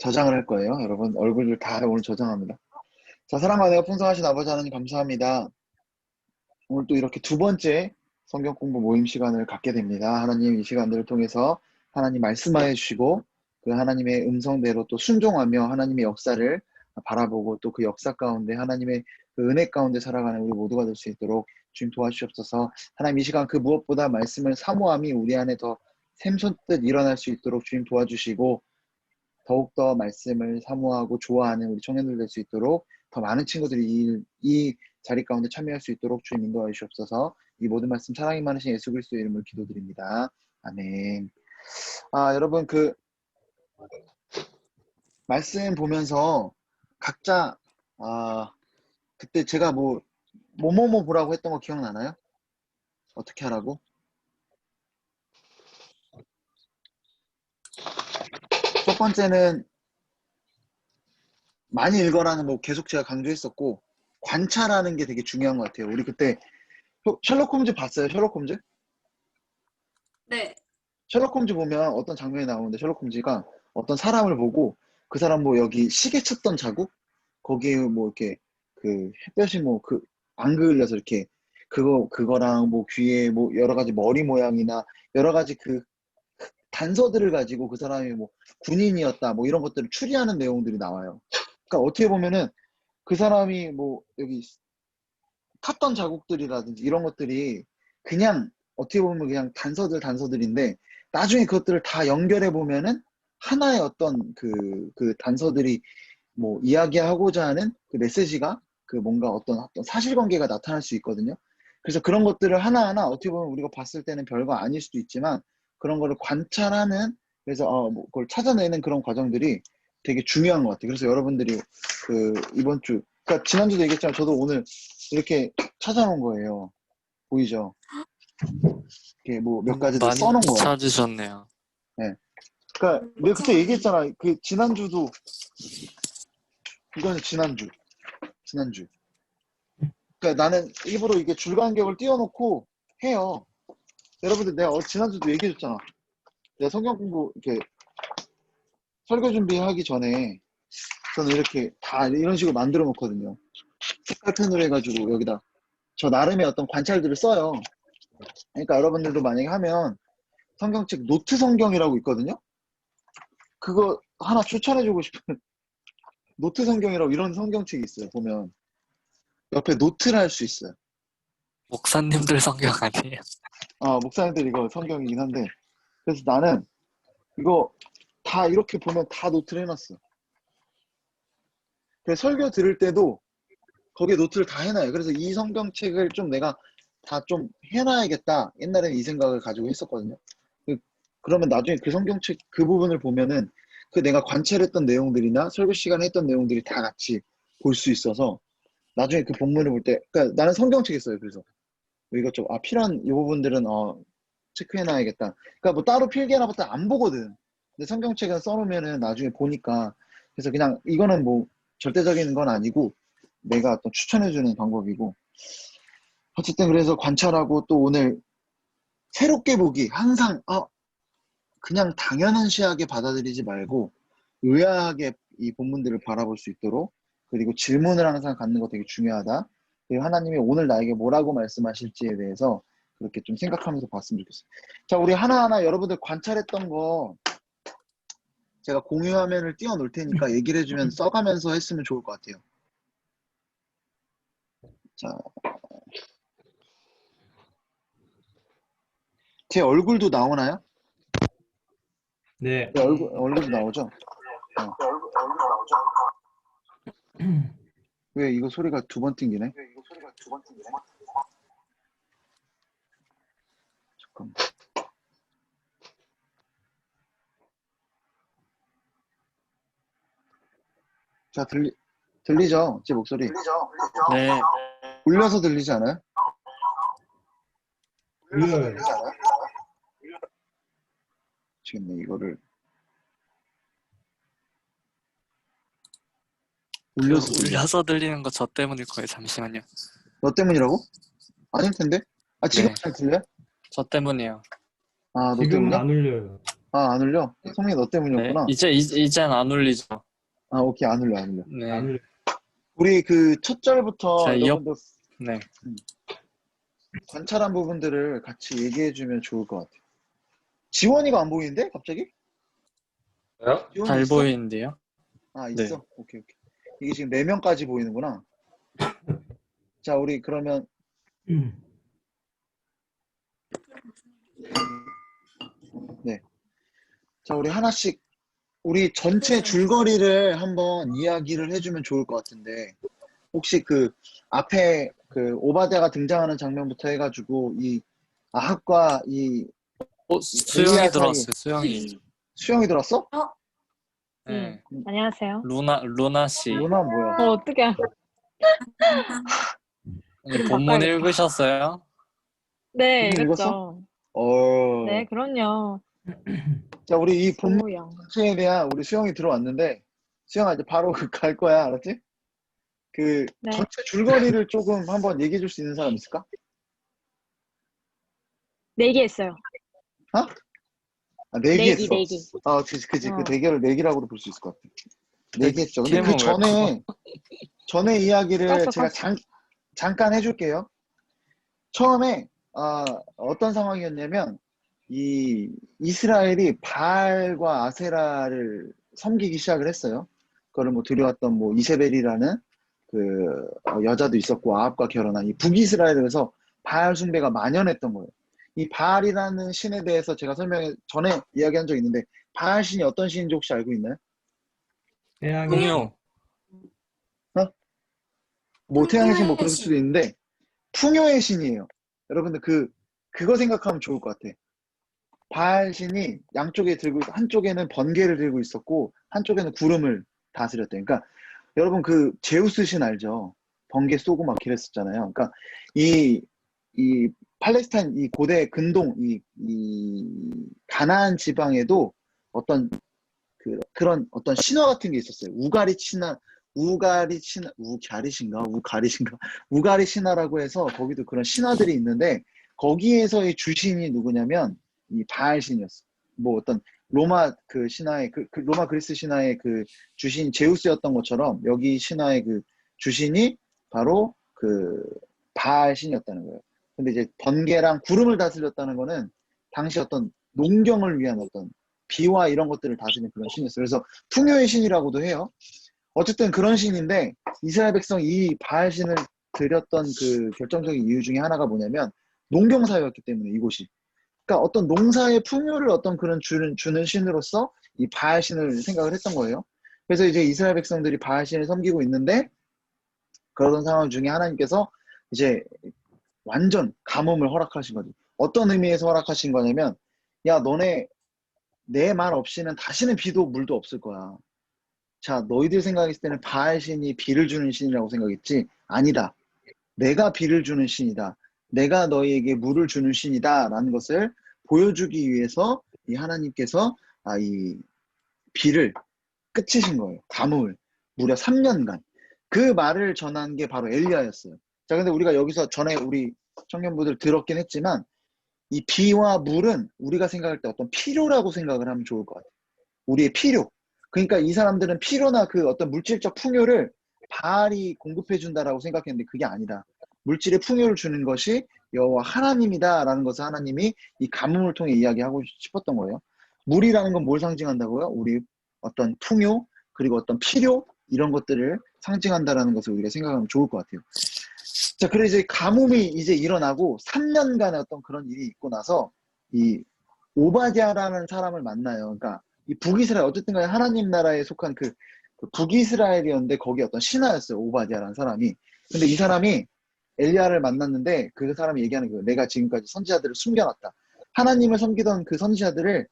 저장을 할 거예요. 여러분 얼굴들 다 오늘 저장합니다. 자, 사랑과 은혜가 풍성하신 아버지 하나님 감사합니다. 오늘 또 이렇게 두 번째 성경 공부 모임 시간을 갖게 됩니다. 하나님 이 시간들을 통해서 하나님 말씀하여 주시고 그 하나님의 음성대로 또 순종하며 하나님의 역사를 바라보고 또 그 역사 가운데 하나님의 그 은혜 가운데 살아가는 우리 모두가 될 수 있도록 주님 도와주시옵소서. 하나님 이 시간 그 무엇보다 말씀을 사모함이 우리 안에 더 샘솟듯 일어날 수 있도록 주님 도와주시고 더욱더 말씀을 사모하고 좋아하는 우리 청년들 될 수 있도록 더 많은 친구들이 이 자리 가운데 참여할 수 있도록 주님 인도하여 주옵소서. 이 모든 말씀 사랑이 많으신 예수 그리스도의 이름으로 기도드립니다. 아멘. 여러분 그 말씀 보면서 각자 그때 제가 뭐뭐뭐 보라고 했던 거 기억나나요? 어떻게 하라고? 첫 번째는 많이 읽어라는 거 계속 제가 강조했었고 관찰하는 게 되게 중요한 것 같아요. 우리 그때 셜록 홈즈 봤어요? 셜록 홈즈? 네. 셜록 홈즈 보면 어떤 장면이 나오는데 셜록 홈즈가 어떤 사람을 보고 그 사람 여기 시계 쳤던 자국 거기에 이렇게 그 햇볕이 안 그을려서 이렇게 그거랑 귀에 여러 가지 머리 모양이나 여러 가지 그 단서들을 가지고 그 사람이 군인이었다 이런 것들을 추리하는 내용들이 나와요. 그러니까 어떻게 보면은 그 사람이 여기 탔던 자국들이라든지 이런 것들이 그냥 어떻게 보면 그냥 단서들인데 나중에 그것들을 다 연결해 보면은 하나의 어떤 그 단서들이 이야기하고자 하는 그 메시지가 그 뭔가 어떤 사실관계가 나타날 수 있거든요. 그래서 그런 것들을 하나하나 어떻게 보면 우리가 봤을 때는 별거 아닐 수도 있지만 그런 거를 관찰하는 그래서 그걸 찾아내는 그런 과정들이 되게 중요한 것 같아요. 그래서 여러분들이 그 이번 주 그러니까 지난주도 얘기했지만 저도 오늘 이렇게 찾아놓은 거예요. 보이죠? 이렇게 몇 가지들 많이 써놓은 거예요. 찾으셨네요. 네. 그러니까 내가 그때 얘기했잖아. 그 지난주도 이거는 지난주. 그러니까 나는 일부러 이게 줄간격을 띄워놓고 해요. 여러분들 내가 지난주도 얘기해줬잖아. 내가 성경 공부 이렇게 설교 준비하기 전에 저는 이렇게 다 이런 식으로 만들어 놓거든요. 색깔펜으로 해가지고 여기다 저 나름의 어떤 관찰들을 써요. 그러니까 여러분들도 만약에 하면 성경책 노트 성경이라고 있거든요. 그거 하나 추천해주고 싶은 노트 성경이라고 이런 성경책이 있어요. 보면 옆에 노트를 할 수 있어요. 목사님들 성경 아니에요? 목사님들 이거 성경이긴 한데 그래서 나는 이거 다 이렇게 보면 다 노트를 해놨어. 그래서 설교 들을 때도 거기에 노트를 다 해놔요. 그래서 이 성경책을 좀 내가 다 좀 해놔야겠다. 옛날에는 이 생각을 가지고 했었거든요. 그러면 나중에 그 성경책 그 부분을 보면은 그 내가 관찰했던 내용들이나 설교 시간에 했던 내용들이 다 같이 볼 수 있어서 나중에 그 본문을 볼 때, 그러니까 나는 성경책 있어요. 그래서 이것저것 필요한 이 부분들은 체크해놔야겠다. 그러니까 따로 필기해놔봤자 안 보거든. 근데 성경책은 써놓으면은 나중에 보니까 그래서 그냥 이거는 절대적인 건 아니고 내가 또 추천해주는 방법이고 어쨌든 그래서 관찰하고 또 오늘 새롭게 보기 항상 그냥 당연시하게 받아들이지 말고 의아하게 이 본문들을 바라볼 수 있도록 그리고 질문을 항상 갖는 거 되게 중요하다. 그리고 하나님이 오늘 나에게 뭐라고 말씀하실지에 대해서 그렇게 좀 생각하면서 봤으면 좋겠어요. 자, 우리 하나하나 여러분들 관찰했던 거 제가 공유 화면을 띄워 놓을 테니까 얘기를 해주면 써가면서 했으면 좋을 것 같아요. 자, 제 얼굴도 나오나요? 네. 네, 얼굴도 나오죠? 왜 이거 소리가 두 번 튕기네? 잠깐만. 자, 들리죠? 제 목소리. 네. 울려서 들리지 않아요? 울려요. 미치겠네, 이거를. 울려서 들리는 거 저 때문일 거예요. 잠시만요. 너 때문이라고? 아닐 텐데? 지금 네. 잘 들려요? 저 때문이에요. 너 지금은 때문이야? 안 울려요. 아, 안 울려? 성민이 너 네, 때문이었구나. 이젠 안 울리죠. 아, 오케이. 안 울려, 안 울려. 네, 안 울려. 우리 그 첫 절부터 제가 여러분들 네. 관찰한 부분들을 같이 얘기해주면 좋을 것 같아요. 지원이가 안 보이는데? 갑자기? 뭐요? 지원이 잘 있어? 보이는데요? 아, 네. 있어? 오케이, 오케이. 이게 지금 4명까지 보이는구나. 자, 우리 그러면 네. 자, 우리 하나씩 우리 전체 줄거리를 한번 이야기를 해주면 좋을 것 같은데 혹시 그 앞에 그 오바댜가 등장하는 장면부터 해가지고 이 아합과 이 수영이 엘리야 사이에 들어왔어요, 수영이. 수영이 들었어? 네. 안녕하세요. 루나 씨. 루나 뭐야? 어떻게 이름 본문 바꿔야겠다. 읽으셨어요? 네, 본문 읽었어? 읽었죠. 어. 네, 그럼요. 자, 우리 이 본문 소무영. 전체에 대한 우리 수영이 들어왔는데 수영아 이제 바로 갈 거야, 알았지? 그 네. 전체 줄거리를 조금 한번 얘기해 줄 수 있는 사람 있을까? 네 개 했어요. 아, 네 개 했어. 네 개. 아, 그지. 그 어. 대결을 내기라고 볼 수 있을 것 같아. 네 개 했죠. 근데 그 팀은 왜 전에 이야기를 깠어, 제가 깠어. 잠깐 해줄게요. 처음에 어떤 상황이었냐면 이 이스라엘이 바알과 아세라를 섬기기 시작을 했어요. 그걸 뭐 들여왔던 뭐 이세벨이라는 그 여자도 있었고 아합과 결혼한 이 북이스라엘에서 바알 숭배가 만연했던 거예요. 이 바알이라는 신에 대해서 제가 전에 이야기한 적 있는데 바알 신이 어떤 신인지 혹시 알고 있나요? 태양이 풍요. 뭐 태양의 신 뭐 그럴 풍요의 수도 신. 있는데 풍요의 신이에요. 여러분들 그거 생각하면 좋을 것 같아. 바알 신이 양쪽에 들고 한쪽에는 번개를 들고 있었고 한쪽에는 구름을 다스렸대. 그러니까 여러분 그 제우스 신 알죠? 번개 쏘고 막 이랬었잖아요. 그러니까 이 팔레스타인 이 고대 근동 이 가나안 지방에도 어떤 그런 어떤 신화 같은 게 있었어요. 우가리 신화라고 해서 거기도 그런 신화들이 있는데 거기에서의 주신이 누구냐면 이 바알 신이었어. 뭐 어떤 로마 그 신화의 그 로마 그리스 신화의 그 주신 제우스였던 것처럼 여기 신화의 그 주신이 바로 그 바알 신이었다는 거예요. 근데 이제 번개랑 구름을 다스렸다는 거는 당시 어떤 농경을 위한 어떤 비와 이런 것들을 다스리는 그런 신이었어요. 그래서 풍요의 신이라고도 해요. 어쨌든 그런 신인데 이스라엘 백성이 이 바알 신을 드렸던 그 결정적인 이유 중에 하나가 뭐냐면 농경사였기 때문에 이곳이. 그러니까 어떤 농사의 풍요를 어떤 그런 주는 신으로서 이 바알 신을 생각을 했던 거예요. 그래서 이제 이스라엘 백성들이 바알 신을 섬기고 있는데 그러던 상황 중에 하나님께서 이제 완전 가뭄을 허락하신 거죠. 어떤 의미에서 허락하신 거냐면 야 너네 내 말 없이는 다시는 비도 물도 없을 거야. 자, 너희들 생각했을 때는 바알 신이 비를 주는 신이라고 생각했지? 아니다. 내가 비를 주는 신이다. 내가 너희에게 물을 주는 신이다. 라는 것을 보여주기 위해서 이 하나님께서 이 비를 끝이신 거예요. 가뭄을. 무려 3년간. 그 말을 전한 게 바로 엘리야였어요. 자, 근데 우리가 여기서 전에 우리 청년부들 들었긴 했지만 이 비와 물은 우리가 생각할 때 어떤 필요라고 생각을 하면 좋을 것 같아요. 우리의 필요. 그러니까 이 사람들은 필요나 그 어떤 물질적 풍요를 바알이 공급해 준다라고 생각했는데 그게 아니다. 물질의 풍요를 주는 것이 여호와 하나님이다라는 것을 하나님이 이 가뭄을 통해 이야기하고 싶었던 거예요. 물이라는 건 뭘 상징한다고요? 우리 어떤 풍요 그리고 어떤 필요 이런 것들을 상징한다라는 것을 우리가 생각하면 좋을 것 같아요. 자, 그래서 이제 가뭄이 이제 일어나고 3년간의 어떤 그런 일이 있고 나서 이 오바댜라는 사람을 만나요. 그러니까 이 북이스라엘 어쨌든 간에 하나님 나라에 속한 그 북이스라엘이었는데 거기 어떤 신하였어요. 오바댜라는 사람이. 근데 이 사람이 엘리야를 만났는데 그 사람이 얘기하는 거예요. 내가 지금까지 선지자들을 숨겨놨다. 하나님을 섬기던 그 선지자들을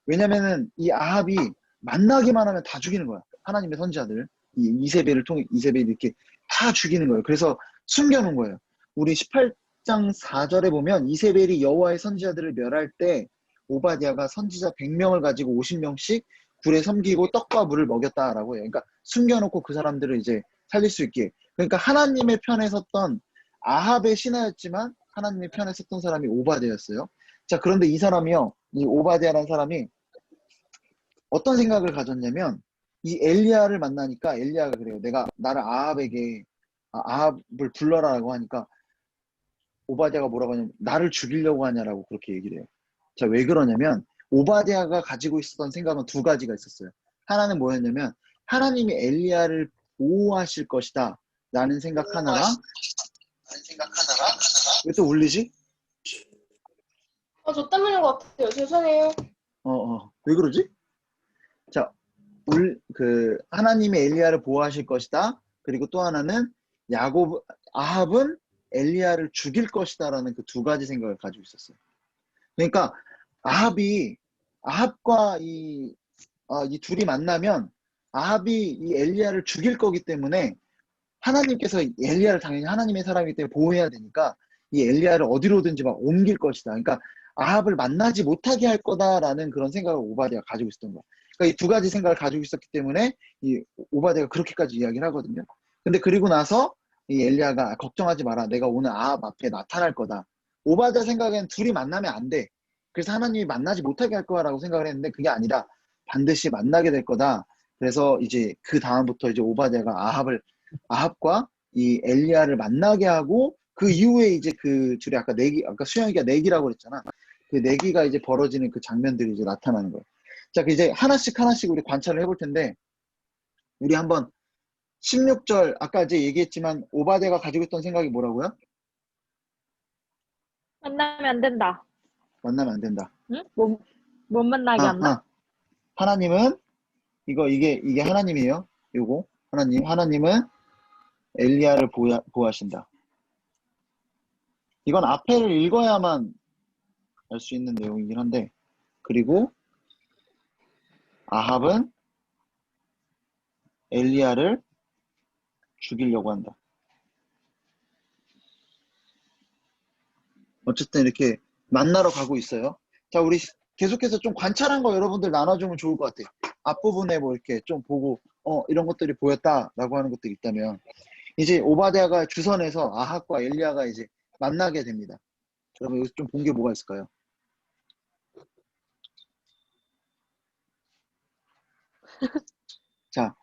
왜냐면은 이 아합이 만나기만 하면 다 죽이는 거야. 하나님의 선지자들. 이 이세벨을 통해 이세벨이 이렇게 다 죽이는 거예요. 그래서 숨겨놓은 거예요. 우리 18장 4절에 보면 이세벨이 여호와의 선지자들을 멸할 때 오바댜가 선지자 100명을 가지고 50명씩 굴에 섬기고 떡과 물을 먹였다라고 해요. 그러니까 숨겨놓고 그 사람들을 이제 살릴 수 있게. 그러니까 하나님의 편에 섰던 아합의 신하였지만 하나님의 편에 섰던 사람이 오바댜였어요. 자, 그런데 이 사람이요. 이 오바댜라는 사람이 어떤 생각을 가졌냐면 이 엘리야를 만나니까 엘리야가 그래요. 내가 나를 아합을 불러라라고 하니까 오바댜가 뭐라고 하냐면 나를 죽이려고 하냐라고 그렇게 얘기를 해요. 자, 왜 그러냐면 오바댜가 가지고 있었던 생각은 두 가지가 있었어요. 하나는 뭐였냐면 하나님이 엘리야를 보호하실 것이다 라는 생각 하나랑 왜 또 울리지? 저 때문인 것 같아요. 죄송해요. 왜 그러지? 자, 하나님이 엘리야를 보호하실 것이다. 그리고 또 하나는 아합은 엘리야를 죽일 것이다라는 그 두 가지 생각을 가지고 있었어요. 그러니까 아합과 이 둘이 만나면 아합이 이 엘리야를 죽일 거기 때문에 하나님께서 엘리야를 당연히 하나님의 사람이기 때문에 보호해야 되니까 이 엘리야를 어디로든지 막 옮길 것이다. 그러니까 아합을 만나지 못하게 할 거다라는 그런 생각을 오바댜가 가지고 있었던 거야. 그러니까 이 두 가지 생각을 가지고 있었기 때문에 이 오바댜가 그렇게까지 이야기를 하거든요. 근데 그리고 나서 이 엘리야가 걱정하지 마라. 내가 오늘 아합 앞에 나타날 거다. 오바댜 생각엔 둘이 만나면 안 돼. 그래서 하나님이 만나지 못하게 할 거라고 생각을 했는데 그게 아니라 반드시 만나게 될 거다. 그래서 이제 그 다음부터 이제 오바댜가 아합과 이 엘리야를 만나게 하고 그 이후에 이제 그 둘이 아까 수영이가 내기라고 그랬잖아. 그 내기가 이제 벌어지는 그 장면들이 이제 나타나는 거예요. 자, 이제 하나씩 우리 관찰을 해볼 텐데 우리 한번 16절 아까 이제 얘기했지만 오바댜가 가지고 있던 생각이 뭐라고요? 만나면 안 된다. 만나면 안 된다. 응? 못 만나게 한다? 하나님은 이게 하나님이에요. 요거 하나님은 엘리야를 보호하신다. 이건 앞에를 읽어야만 알 수 있는 내용이긴 한데 그리고 아합은 엘리야를 죽이려고 한다. 어쨌든 이렇게 만나러 가고 있어요. 자, 우리 계속해서 좀 관찰한 거 여러분들 나눠주면 좋을 것 같아요. 앞부분에 뭐 이렇게 좀 보고 이런 것들이 보였다라고 하는 것들이 있다면 이제 오바댜가 주선해서 아합과 엘리야가 이제 만나게 됩니다. 여러분 여기서 좀 본 게 뭐가 있을까요? 자,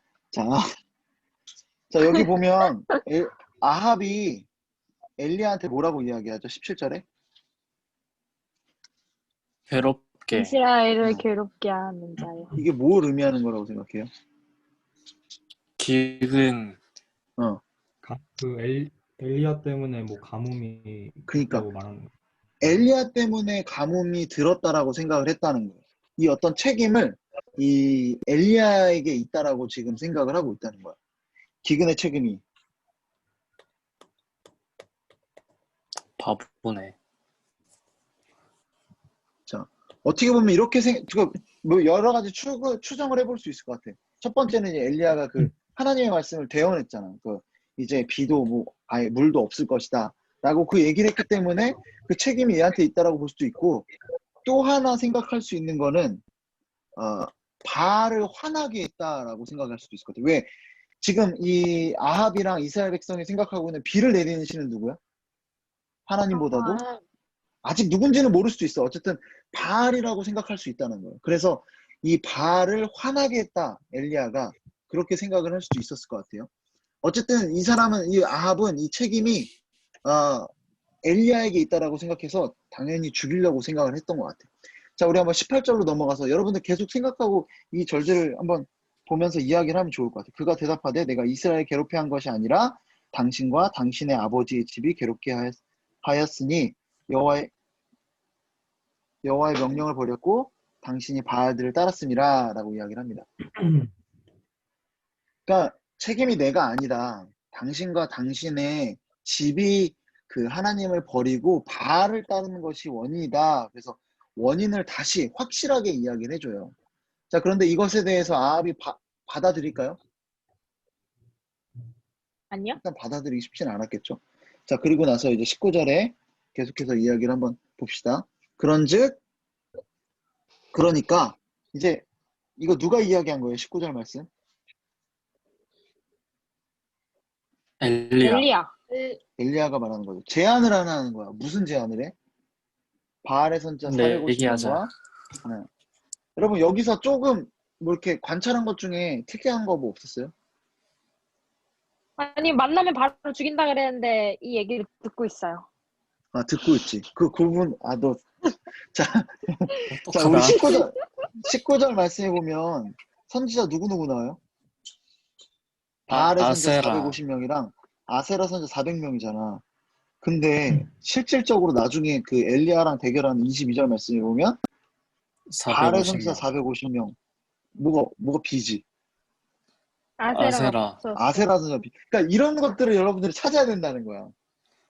여기 보면 아합이 엘리야한테 뭐라고 이야기하죠? 17절에? 괴롭게. 이스라엘을 괴롭게 하는 자요. 이게 뭘 의미하는 거라고 생각해요? 기근. 엘리야 때문에 뭐 가뭄이 그러니까 있다고 말하는 거. 엘리야 때문에 가뭄이 들었다라고 생각을 했다는 거예요. 이 어떤 책임을 이 엘리야에게 있다라고 지금 생각을 하고 있다는 거야. 기근의 책임이. 바보네. 자, 어떻게 보면 이렇게 뭐 여러 가지 추정을 해볼 수 있을 것 같아. 첫 번째는 이제 엘리야가 그 하나님의 말씀을 대언했잖아. 이제 비도 뭐 아예 물도 없을 것이다. 라고 그 얘기를 했기 때문에 그 책임이 얘한테 있다라고 볼 수도 있고 또 하나 생각할 수 있는 거는 바알을 화나게 했다라고 생각할 수도 있을 것 같아. 왜? 지금 이 아합이랑 이스라엘 백성이 생각하고 있는 비를 내리는 신은 누구야? 하나님보다도 아직 누군지는 모를 수도 있어. 어쨌든 바알이라고 생각할 수 있다는 거예요. 그래서 이 바알을 화나게 했다. 엘리야가 그렇게 생각을 할 수도 있었을 것 같아요. 어쨌든 이 아합은 이 책임이 엘리야에게 있다라고 생각해서 당연히 죽이려고 생각을 했던 것 같아요. 자, 우리 한번 18절로 넘어가서 여러분들 계속 생각하고 이 절들을 한번 보면서 이야기를 하면 좋을 것 같아요. 그가 대답하되 내가 이스라엘 괴롭게 한 것이 아니라 당신과 당신의 아버지의 집이 괴롭게 하였으니 여호와의 명령을 버렸고 당신이 바알들을 따랐음이라 라고 이야기를 합니다. 그러니까 책임이 내가 아니라 당신과 당신의 집이 그 하나님을 버리고 바알을 따르는 것이 원인이다. 그래서 원인을 다시 확실하게 이야기를 해줘요. 자, 그런데 이것에 대해서 아합이 받아들일까요? 아니요? 일단 받아들이기 쉽지는 않았겠죠. 자, 그리고 나서 이제 19절에 계속해서 이야기를 한번 봅시다. 그러니까 이제 이거 누가 이야기한 거예요? 19절 말씀. 엘리야. 엘리야가 말하는 거죠. 제안을 하는 거야. 무슨 제안을 해? 바알의 선지자 네, 450명과 얘기하자. 여러분 여기서 조금 뭐 이렇게 관찰한 것 중에 특이한 거 뭐 없었어요? 아니, 만나면 바로 죽인다 그랬는데 이 얘기를 듣고 있어요. 아, 듣고 있지. 그 부분, 너, 자, 자, 우리 똑똑하다. 19절 말씀해 보면 선지자 누구누구 나와요? 바알의 선지자 아세라. 450명이랑 아세라 선지자 400명이잖아. 근데 실질적으로 나중에 그 엘리야랑 대결하는 22절 말씀해 보면 바알의 선지자 450명. 450명. 뭐가 비지? 아세라가 아세라. 없었어. 아세라 선지자 비. 그러니까 이런 것들을 여러분들이 찾아야 된다는 거야.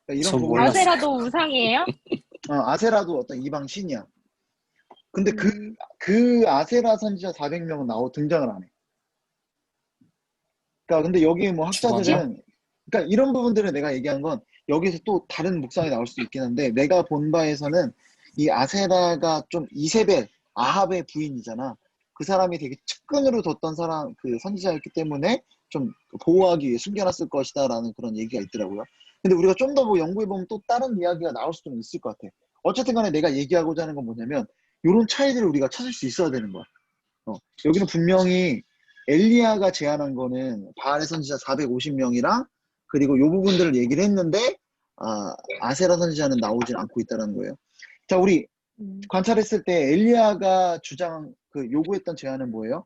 그러니까 저 이런 부분을 몰랐어요. 아세라도 우상이에요? 아세라도 어떤 이방 신이야. 근데 그 아세라 선지자 400명은 등장을 안 해. 그러니까 근데 여기 뭐 학자들은 그러니까 이런 부분들을 내가 얘기한 건 여기서 또 다른 묵상이 나올 수도 있긴 한데 내가 본 바에서는 이 아세라가 좀 이세벨 아합의 부인이잖아. 그 사람이 되게 측근으로 뒀던 사람 그 선지자였기 때문에 좀 보호하기 위해 숨겨놨을 것이다라는 그런 얘기가 있더라고요. 근데 우리가 좀 더 뭐 연구해 보면 또 다른 이야기가 나올 수도 있을 것 같아. 어쨌든 간에 내가 얘기하고자 하는 건 뭐냐면 이런 차이들을 우리가 찾을 수 있어야 되는 거야. 여기는 분명히 엘리야가 제안한 거는 바알의 선지자 450명이랑 그리고 요 부분들을 얘기를 했는데 아세라 선지자는 나오진 않고 있다는 거예요. 자, 우리 관찰했을 때 엘리야가 요구했던 제안은 뭐예요?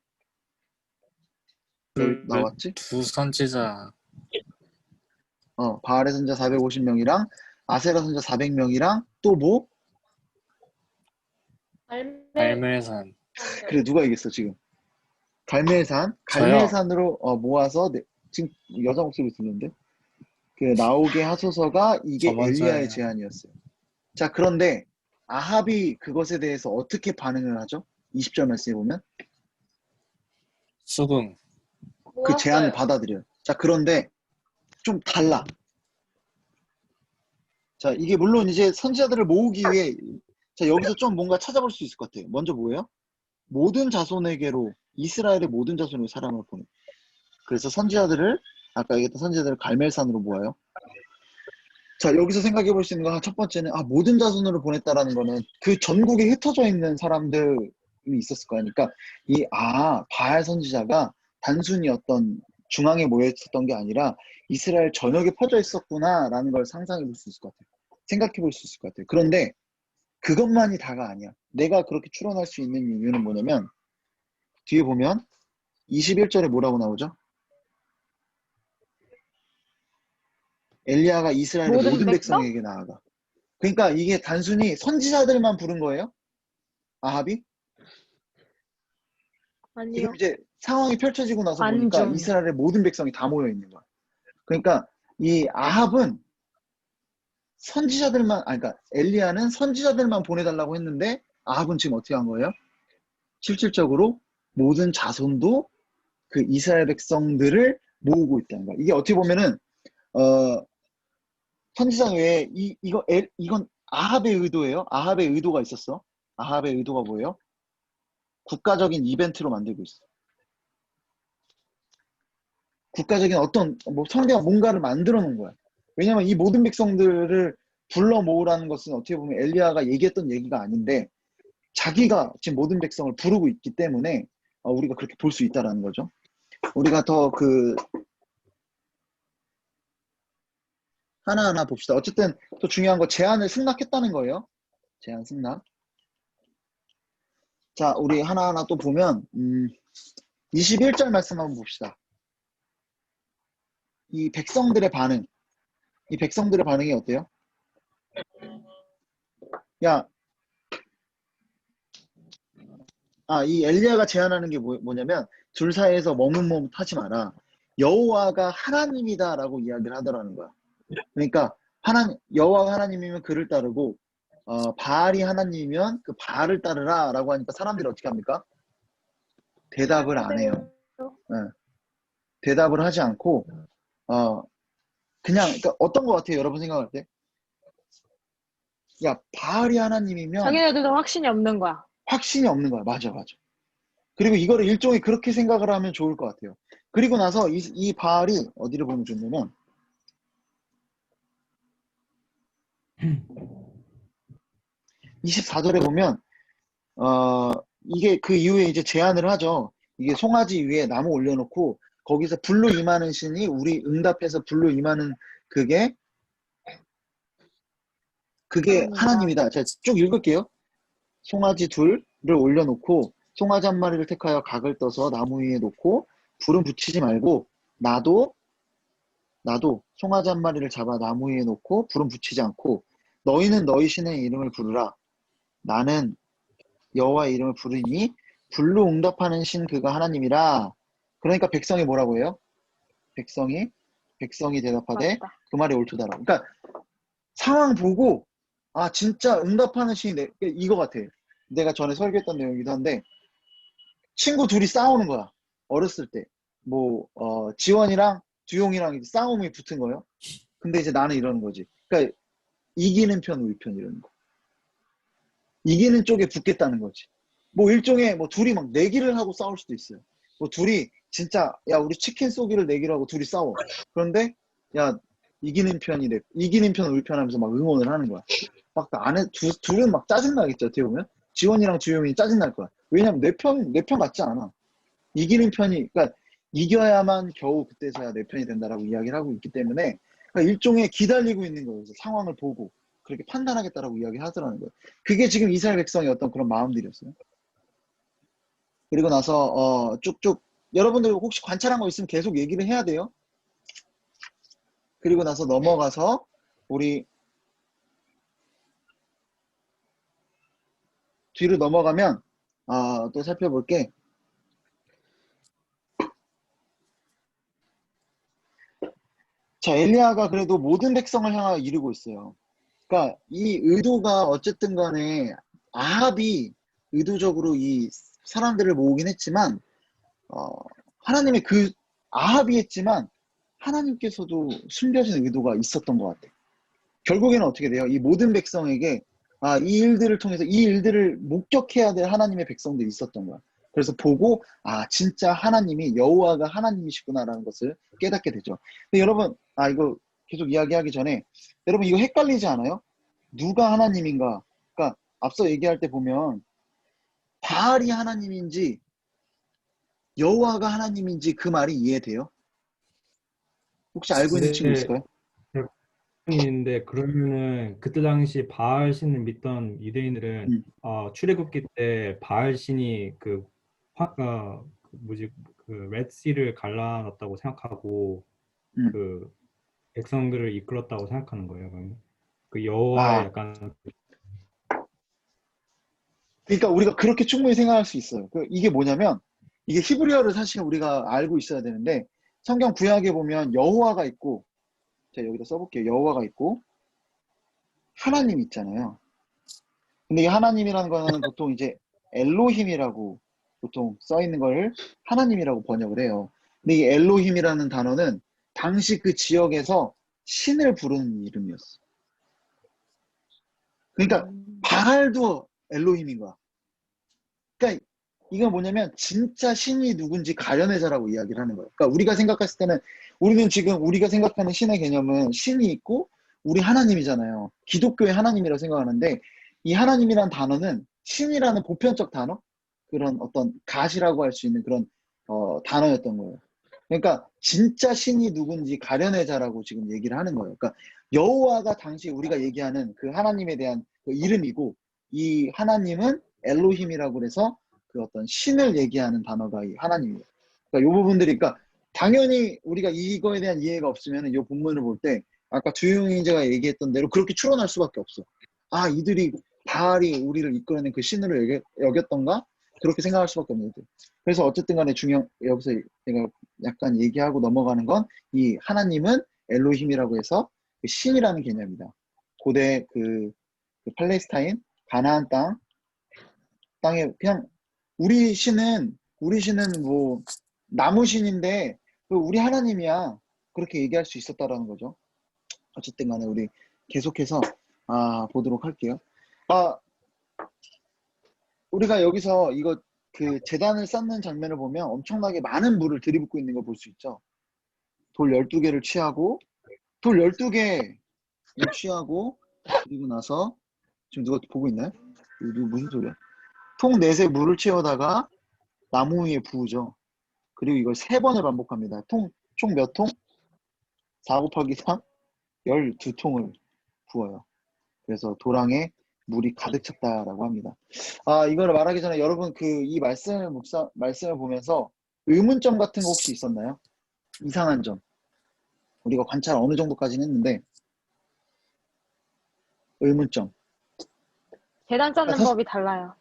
여기 나왔지? 두 선지자. 바알의 선지자 450명이랑 아세라 선지자 400명이랑 또 뭐? 갈멜산. 그래, 누가 이겼어 지금? 저요. 갈멜산으로 모아서 지금 여자 목소리 듣는데 그 나오게 하소서가 이게 저 먼저 엘리야의 해요. 제안이었어요. 자, 그런데 아합이 그것에 대해서 어떻게 반응을 하죠? 20절 말씀해 보면 수긍. 그 제안을 모았어요. 받아들여요. 자, 그런데 좀 달라. 자, 이게 물론 이제 선지자들을 모으기 위해 자, 여기서 좀 뭔가 찾아볼 수 있을 것 같아요. 먼저 뭐예요? 모든 자손에게로 이스라엘의 모든 자손에게 사람을 보내. 그래서 선지자들을 아까 얘기했던 선지자들을 갈멜산으로 모아요. 자, 여기서 생각해 볼 수 있는 거 첫 번째는 모든 자손으로 보냈다라는 거는 그 전국에 흩어져 있는 사람들이 있었을 거야. 그러니까 바알 선지자가 단순히 어떤 중앙에 모여 있었던 게 아니라 이스라엘 전역에 퍼져 있었구나라는 걸 상상해 볼 수 있을 것 같아요. 생각해 볼 수 있을 것 같아요. 그런데 그것만이 다가 아니야. 내가 그렇게 추론할 수 있는 이유는 뭐냐면 뒤에 보면 21절에 뭐라고 나오죠? 엘리야가 이스라엘의 모든 모든 백성? 백성에게 나아가. 그러니까 이게 단순히 선지자들만 부른 거예요? 아합이? 아니요. 지금 이제 상황이 펼쳐지고 나서 보니까 관중. 이스라엘의 모든 백성이 다 모여 있는 거야. 그러니까 이 아합은 그러니까 엘리야는 선지자들만 보내달라고 했는데 아합은 지금 어떻게 한 거예요? 실질적으로 모든 자손도 그 이스라엘 백성들을 모으고 있다는 거야. 이게 어떻게 보면은 선지자 외에 이건 아합의 의도예요. 아합의 의도가 있었어. 아합의 의도가 뭐예요? 국가적인 이벤트로 만들고 있어. 국가적인 어떤 성대가 뭔가를 만들어 놓은 거야. 왜냐면 이 모든 백성들을 불러 모으라는 것은 어떻게 보면 엘리야가 얘기했던 얘기가 아닌데 자기가 지금 모든 백성을 부르고 있기 때문에 우리가 그렇게 볼 수 있다라는 거죠. 우리가 더 하나하나 봅시다. 어쨌든 또 중요한 거 제안을 승낙했다는 거예요. 제안 승낙. 자, 우리 하나하나 또 보면 21절 말씀 한번 봅시다. 이 백성들의 반응이 어때요? 이 엘리야가 제안하는 게 뭐냐면 둘 사이에서 머뭇머뭇하지 마라. 여호와가 하나님이다라고 이야기를 하더라는 거야. 그러니까 여호와가 하나님이면 그를 따르고 바알이 하나님이면 그 바알을 따르라라고 하니까 사람들이 어떻게 합니까? 대답을 안 해요. 네. 대답을 하지 않고 그러니까 어떤 것 같아요? 여러분 생각할 때? 바알이 하나님이면 자기네들도 확신이 없는 거야. 확신이 없는 거야. 맞아. 그리고 이거를 일종의 그렇게 생각을 하면 좋을 것 같아요. 그리고 나서 이 바알이 어디를 보면 좋냐면 24절에 보면 이게 그 이후에 이제 제안을 하죠. 이게 송아지 위에 나무 올려놓고 거기서 불로 임하는 신이 우리 응답해서 불로 임하는 그게 하나님이다. 제가 쭉 읽을게요. 송아지 둘을 올려놓고 송아지 한 마리를 택하여 각을 떠서 나무 위에 놓고 불은 붙이지 말고 나도 송아지 한 마리를 잡아 나무 위에 놓고 불은 붙이지 않고 너희는 너희 신의 이름을 부르라. 나는 여호와의 이름을 부르니 불로 응답하는 신 그가 하나님이라. 그러니까 백성이 뭐라고 해요? 백성이 대답하되 맞다. 그 말이 옳도다라. 그러니까 상황 보고 아 진짜 응답하는 신이 이거 같아. 내가 전에 설교했던 내용이기도 한데 친구 둘이 싸우는 거야. 어렸을 때. 지원이랑 두용이랑 이제 싸움이 붙은 거예요. 근데 이제 나는 이러는 거지. 그러니까 이기는 편, 우리 편 이러는 거. 이기는 쪽에 붙겠다는 거지. 일종의 둘이 막 내기를 하고 싸울 수도 있어요. 둘이 진짜 야 우리 치킨 쏘기를 내기로 하고 둘이 싸워. 그런데 야 이기는 편 우리 편 하면서 막 응원을 하는 거야. 막 안에 둘은 막 짜증나겠죠. 어떻게 보면 지원이랑 주용이 짜증날 거야. 왜냐면 내 편 같지 않아. 이기는 편이 그러니까 이겨야만 겨우 그때서야 내 편이 된다라고 이야기를 하고 있기 때문에 그러니까 일종의 기다리고 있는 거예요. 그래서 상황을 보고 그렇게 판단하겠다라고 이야기하더라는 거예요. 그게 지금 이스라엘 백성의 어떤 그런 마음들이었어요. 그리고 나서 쭉쭉 여러분들 혹시 관찰한 거 있으면 계속 얘기를 해야 돼요. 그리고 나서 넘어가서 우리 뒤로 넘어가면 또 살펴볼게. 자, 엘리야가 그래도 모든 백성을 향하여 이르고 있어요. 그러니까 이 의도가 어쨌든 간에 아합이 의도적으로 이 사람들을 모으긴 했지만 하나님의 아합이 했지만 하나님께서도 숨겨진 의도가 있었던 것 같아요. 결국에는 어떻게 돼요? 이 모든 백성에게 이 일들을 통해서 이 일들을 목격해야 될 하나님의 백성들이 있었던 거야. 그래서 보고 진짜 하나님이 여호와가 하나님이시구나라는 것을 깨닫게 되죠. 근데 여러분 이거 계속 이야기하기 전에 여러분 이거 헷갈리지 않아요? 누가 하나님인가? 그러니까 앞서 얘기할 때 보면 바알이 하나님인지 여호와가 하나님인지 그 말이 이해돼요? 혹시 알고 있는 친구 있을까요? 있는데 그러면은 그때 당시 바알 신을 믿던 유대인들은 출애굽기 때 바알 신이 레드시를 갈라놨다고 생각하고 그 백성들을 이끌었다고 생각하는 거예요. 그러면 그 여호와의 약간 그러니까 우리가 그렇게 충분히 생각할 수 있어요. 이게 뭐냐면 이게 히브리어를 사실 우리가 알고 있어야 되는데 성경 구약에 보면 여호와가 있고 제가 여기다 써볼게요. 여호와가 있고 하나님 있잖아요. 근데 이 하나님이라는 거는 보통 이제 엘로힘이라고 보통 써 있는 걸 하나님이라고 번역을 해요. 근데 이 엘로힘이라는 단어는 당시 그 지역에서 신을 부르는 이름이었어. 그러니까 바알도 엘로힘인 거야. 그러니까 이건 뭐냐면 진짜 신이 누군지 가려내자라고 이야기를 하는 거예요. 그러니까 우리가 생각했을 때는 우리는 지금 우리가 생각하는 신의 개념은 신이 있고 우리 하나님이잖아요. 기독교의 하나님이라고 생각하는데 이 하나님이란 단어는 신이라는 보편적 단어? 그런 어떤 갓이라고 할 수 있는 그런 단어였던 거예요. 그러니까 진짜 신이 누군지 가려내자라고 지금 얘기를 하는 거예요. 그러니까 여호와가 당시 우리가 얘기하는 그 하나님에 대한 그 이름이고 이 하나님은 엘로힘이라고 그래서 그 어떤 신을 얘기하는 단어가 이 하나님이에요. 그러니까 이 부분들이 그러니까 당연히 우리가 이거에 대한 이해가 없으면 이 본문을 볼 때 아까 주용이제가 얘기했던 대로 그렇게 추론할 수밖에 없어. 이들이 바알이 우리를 이끌어낸 그 신으로 여겼던가? 그렇게 생각할 수밖에 없는 거죠. 그래서 어쨌든 간에 여기서 제가 약간 얘기하고 넘어가는 건 이 하나님은 엘로힘이라고 해서 그 신이라는 개념이다. 고대 그 팔레스타인 가나안 땅에 그냥 우리 신은 뭐 나무 신인데 우리 하나님이야. 그렇게 얘기할 수 있었다라는 거죠. 어쨌든 간에 우리 계속해서 보도록 할게요. 우리가 여기서 이거 그 제단을 쌓는 장면을 보면 엄청나게 많은 물을 들이붓고 있는 걸 볼 수 있죠. 돌 12개를 취하고 돌 12개 취하고 그리고 나서 지금 누가 보고 있나요? 누구 무슨 소리야? 통 넷에 물을 채우다가 나무 위에 부으죠. 그리고 이걸 3번을 반복합니다. 총 몇 통? 4 곱하기 3? 12통을 부어요. 그래서 도랑에 물이 가득 찼다라고 합니다. 이거를 말하기 전에 여러분 이 말씀을 보면서 의문점 같은 거 혹시 있었나요? 이상한 점. 우리가 관찰 어느 정도까지는 했는데 의문점. 재단 쌓는 사실- 법이 달라요.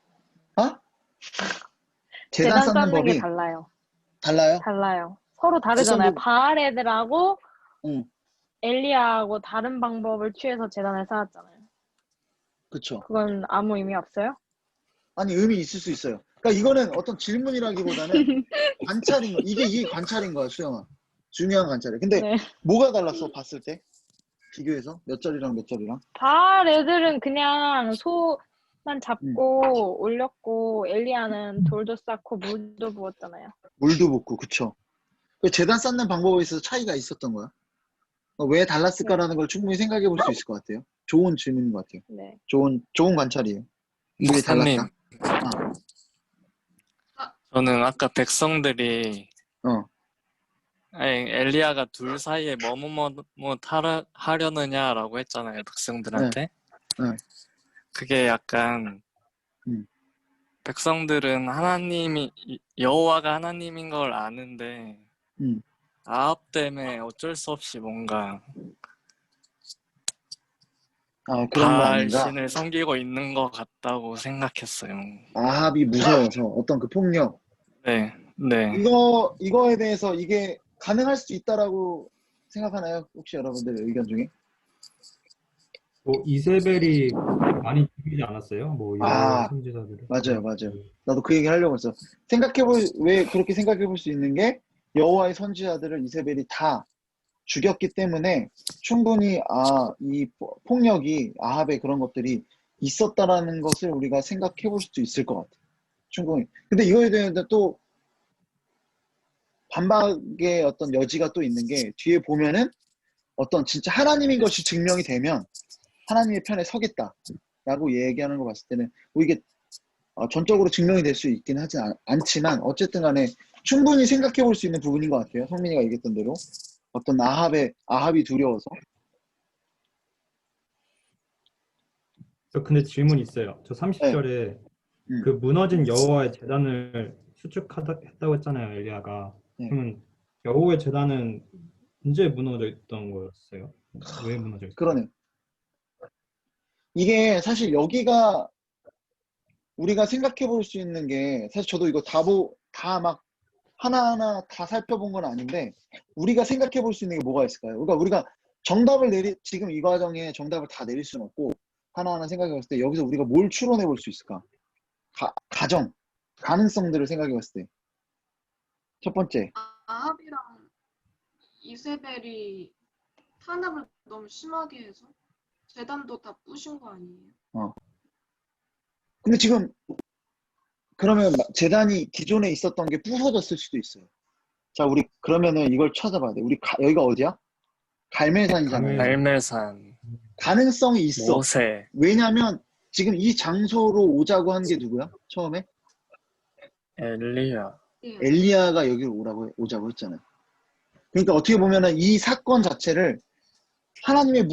재단 재단 쌓는 쌓는 게 법이 달라요. 달라요? 달라요. 서로 다르잖아요. 백성들- 바알 애들하고 응, 엘리야하고 다른 방법을 취해서 재단을 쌓았잖아요. 그쵸. 그건 아무 의미 없어요? 아니 의미 있을 수 있어요. 그러니까 이거는 어떤 질문이라기보다는 관찰인 거. 이게 관찰인 거야, 수영아. 중요한 관찰이야. 근데 네. 뭐가 달랐어, 봤을 때? 비교해서 몇 절이랑 몇 절이랑? 바알 애들은 그냥 소만 잡고 올렸고 엘리야는 돌도 쌓고 물도 부었잖아요. 물도 붓고, 그쵸. 그 재단 쌓는 방법에 있어서 차이가 있었던 거야. 왜 달랐을까라는 걸 충분히 생각해 볼 수 있을 것 같아요. 좋은 질문인 것 같아요. 네. 좋은 관찰이에요. 왜 목사님, 달랐다? 저는 아까 백성들이 어. 엘리야가 둘 사이에 하려느냐라고 했잖아요, 백성들한테. 네. 그게 약간 음. 백성들은 여호와가 하나님인 걸 아는데 음. 아합 때문에 어쩔 수 없이 뭔가 그런 거 아닌가? 바알신을 섬기고 있는 것 같다고 생각했어요. 아합이 무서워서 어떤 그 폭력. 네, 네. 이거에 대해서 이게 가능할 수 있다라고 생각하나요? 혹시 여러분들의 의견 중에? 뭐 이세벨이 많이 죽이지 않았어요? 뭐 여호와의 선지자들을. 맞아요. 나도 그 얘기 하려고 했어. 왜 그렇게 생각해 볼 수 있는 게 여호와의 선지자들을 이세벨이 다 죽였기 때문에 충분히 이 폭력이 아합의 그런 것들이 있었다라는 것을 우리가 생각해 볼 수도 있을 것 같아. 충분히. 근데 이거에 대해서 또 반박의 어떤 여지가 또 있는 게 뒤에 보면은 어떤 진짜 하나님인 것이 증명이 되면 하나님의 편에 서겠다라고 얘기하는 거 봤을 때는 이게 전적으로 증명이 될 수 있긴 하지 않지만 어쨌든 간에 충분히 생각해 볼 수 있는 부분인 것 같아요. 성민이가 얘기했던 대로 어떤 아합이 두려워서. 저 근데 질문 있어요. 저 30절에 음. 그 무너진 여호와의 제단을 수축했다고 했잖아요, 엘리야가. 네. 그러면 여호와의 제단은 언제 무너져 있던 거였어요? 왜 무너져 있어요? 그러네. 이게 사실 여기가 우리가 생각해 볼 수 있는 게 사실 저도 이거 다 막 하나하나 다 살펴본 건 아닌데 우리가 생각해 볼 수 있는 게 뭐가 있을까요? 그러니까 우리가 지금 이 과정에 정답을 다 내릴 수는 없고 하나하나 생각해 봤을 때 여기서 우리가 뭘 추론해 볼 수 있을까? 가능성들을 생각해 봤을 때 첫 번째, 아합이랑 이세벨이 탄압을 너무 심하게 해서 재단도 다 부신 거 아니에요? 근데 지금 그러면 재단이 기존에 있었던 게 부서졌을 수도 있어요. 자, 우리 그러면은 이걸 찾아봐야 돼. 여기가 어디야? 갈멜산이잖아요. 갈멜산, 가능성이 있어. 모세, 왜냐면 지금 이 장소로 오자고 한 게 누구야? 처음에? 엘리야. 엘리야가 여기로 오자고 했잖아요. 그러니까 어떻게 보면은 이 사건 자체를 하나님의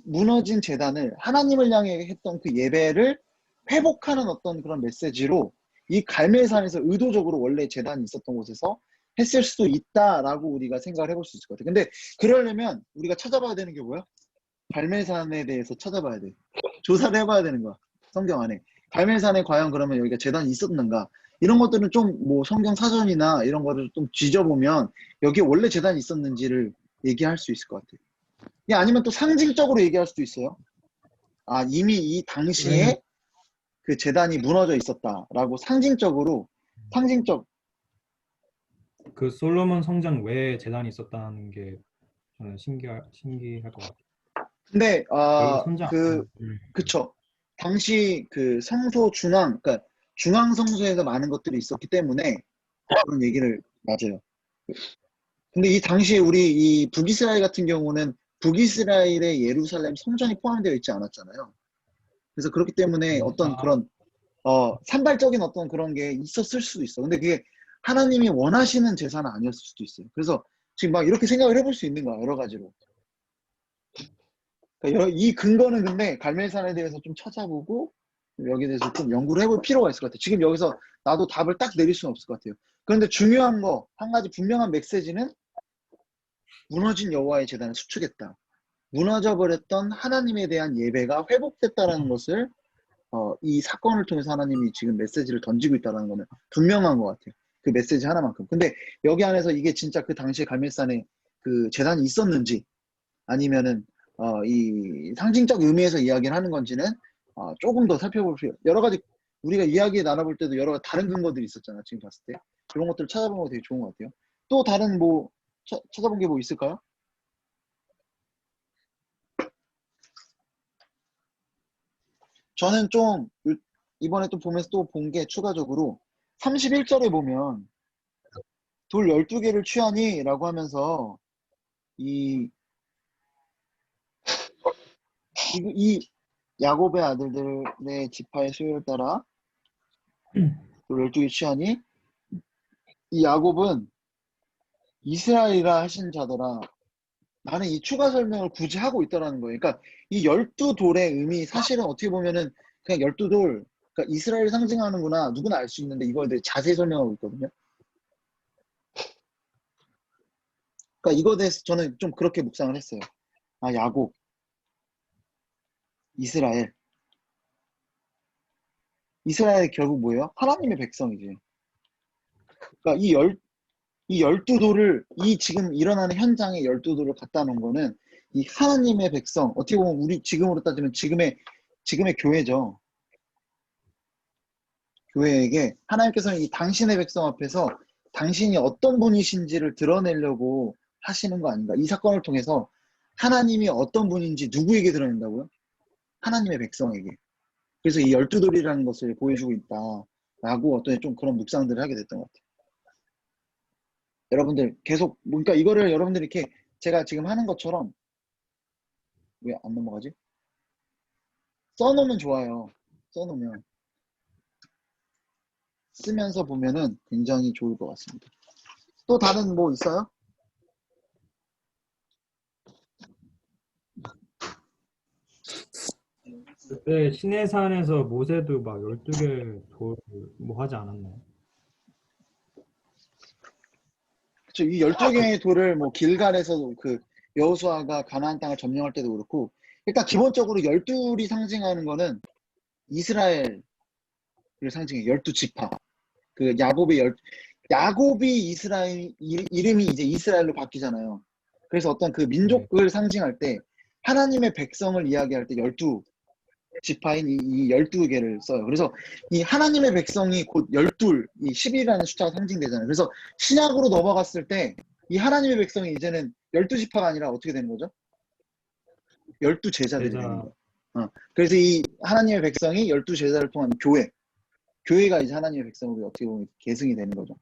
무너진 재단을 하나님을 향해 했던 그 예배를 회복하는 어떤 그런 메시지로 이 갈멜산에서 의도적으로 원래 재단이 있었던 곳에서 했을 수도 있다라고 우리가 생각을 해볼 수 있을 것 같아요. 근데 그러려면 우리가 찾아봐야 되는 게 뭐야? 갈멜산에 대해서 찾아봐야 돼. 조사를 해봐야 되는 거야. 성경 안에. 갈멜산에 과연 그러면 여기가 재단이 있었는가? 이런 것들은 좀 뭐 성경 사전이나 이런 거를 좀 뒤져보면 여기에 원래 재단이 있었는지를 얘기할 수 있을 것 같아요. 아니면 또 상징적으로 얘기할 수도 있어요. 이미 이 당시에 그 재단이 무너져 있었다라고 상징적 그 솔로몬 성전 외에 제단이 있었다는 게 저는 신기할 것 같아요. 근데 별로 선장 그쵸. 당시 그 성소 그러니까 중앙 성소에서 많은 것들이 있었기 때문에 그런 얘기를 맞아요. 근데 이 당시에 우리 이 북이스라엘 같은 경우는 북이스라엘의 예루살렘 성전이 포함되어 있지 않았잖아요. 그래서 그렇기 때문에 어떤 그런 산발적인 어떤 그런 게 있었을 수도 있어. 근데 그게 하나님이 원하시는 제사는 아니었을 수도 있어요. 그래서 지금 막 이렇게 생각을 해볼 수 있는 거야, 여러 가지로. 그러니까 이 근거는 근데 갈멜산에 대해서 좀 찾아보고 여기에 대해서 좀 연구를 해볼 필요가 있을 것 같아요. 지금 여기서 나도 답을 딱 내릴 수는 없을 것 같아요. 그런데 중요한 거, 한 가지 분명한 메시지는 무너진 여호와의 제단을 수축했다. 무너져 버렸던 하나님에 대한 예배가 회복됐다라는 것을 이 사건을 통해서 하나님이 지금 메시지를 던지고 있다는 거는 분명한 것 같아요. 그 메시지 하나만큼. 근데 여기 안에서 이게 진짜 그 당시에 갈멜산에 그 제단이 있었는지 아니면은 이 상징적 의미에서 이야기를 하는 건지는 조금 더 살펴볼 필요. 여러 가지 우리가 이야기 나눠볼 때도 여러 다른 근거들이 있었잖아. 지금 봤을 때 그런 것들을 찾아보는 거 되게 좋은 것 같아요. 또 다른 뭐 찾아본 게 뭐 있을까요? 저는 좀 이번에 또 보면서 또 본 게 추가적으로 31절에 보면 돌 12개를 취하니 라고 하면서 이 야곱의 아들들의 지파의 수요를 따라 돌 12개 취하니 이 야곱은 이스라엘이라 하신 자더라. 나는 이 추가 설명을 굳이 하고 있다라는 거예요. 그러니까 이 12돌의 의미 사실은 어떻게 보면은 그냥 12돌 그러니까 이스라엘을 상징하는구나 누구나 알 수 있는데 이거에 대해 자세히 설명하고 있거든요. 그러니까 이거에 대해서 저는 좀 그렇게 묵상을 했어요. 야곱, 이스라엘. 이스라엘이 결국 뭐예요? 하나님의 백성이지. 그러니까 이 12돌을 이 지금 일어나는 현장에 12돌을 갖다 놓은 거는 이 하나님의 백성 어떻게 보면 우리 지금으로 따지면 지금의 교회죠. 교회에게 하나님께서는 이 당신의 백성 앞에서 당신이 어떤 분이신지를 드러내려고 하시는 거 아닌가. 이 사건을 통해서 하나님이 어떤 분인지 누구에게 드러낸다고요? 하나님의 백성에게. 그래서 이 12돌이라는 것을 보여주고 있다라고 어떤 좀 그런 묵상들을 하게 됐던 것 같아요. 여러분들 계속 그러니까 이거를 여러분들이 이렇게 제가 지금 하는 것처럼 왜 안 넘어가지? 써놓으면 좋아요. 써놓으면 쓰면서 보면은 굉장히 좋을 것 같습니다. 또 다른 뭐 있어요? 그때 시내산에서 모세도 막 12개 돌 뭐 하지 않았나요? 그쵸, 이 12개의 돌을 뭐 길갈에서 그 여호수아가 가나안 땅을 점령할 때도 그렇고 일단 기본적으로 12이 상징하는 거는 이스라엘을 상징해요. 12지파. 그 야곱이 이스라엘 이름이 이제 이스라엘로 바뀌잖아요. 그래서 어떤 그 민족을 상징할 때 하나님의 백성을 이야기할 때 12지파인 이 12개를 써요. 그래서 이 하나님의 백성이 곧 12, 이 10이라는 숫자가 상징되잖아요. 그래서 신약으로 넘어갔을 때 이 하나님의 백성이 이제는 12지파가 아니라 어떻게 되는 거죠? 12제자들이 제자. 되는 거예요. 그래서 이 하나님의 백성이 12제자를 통한 교회가 이제 하나님의 백성으로 어떻게 보면 계승이 되는 거죠.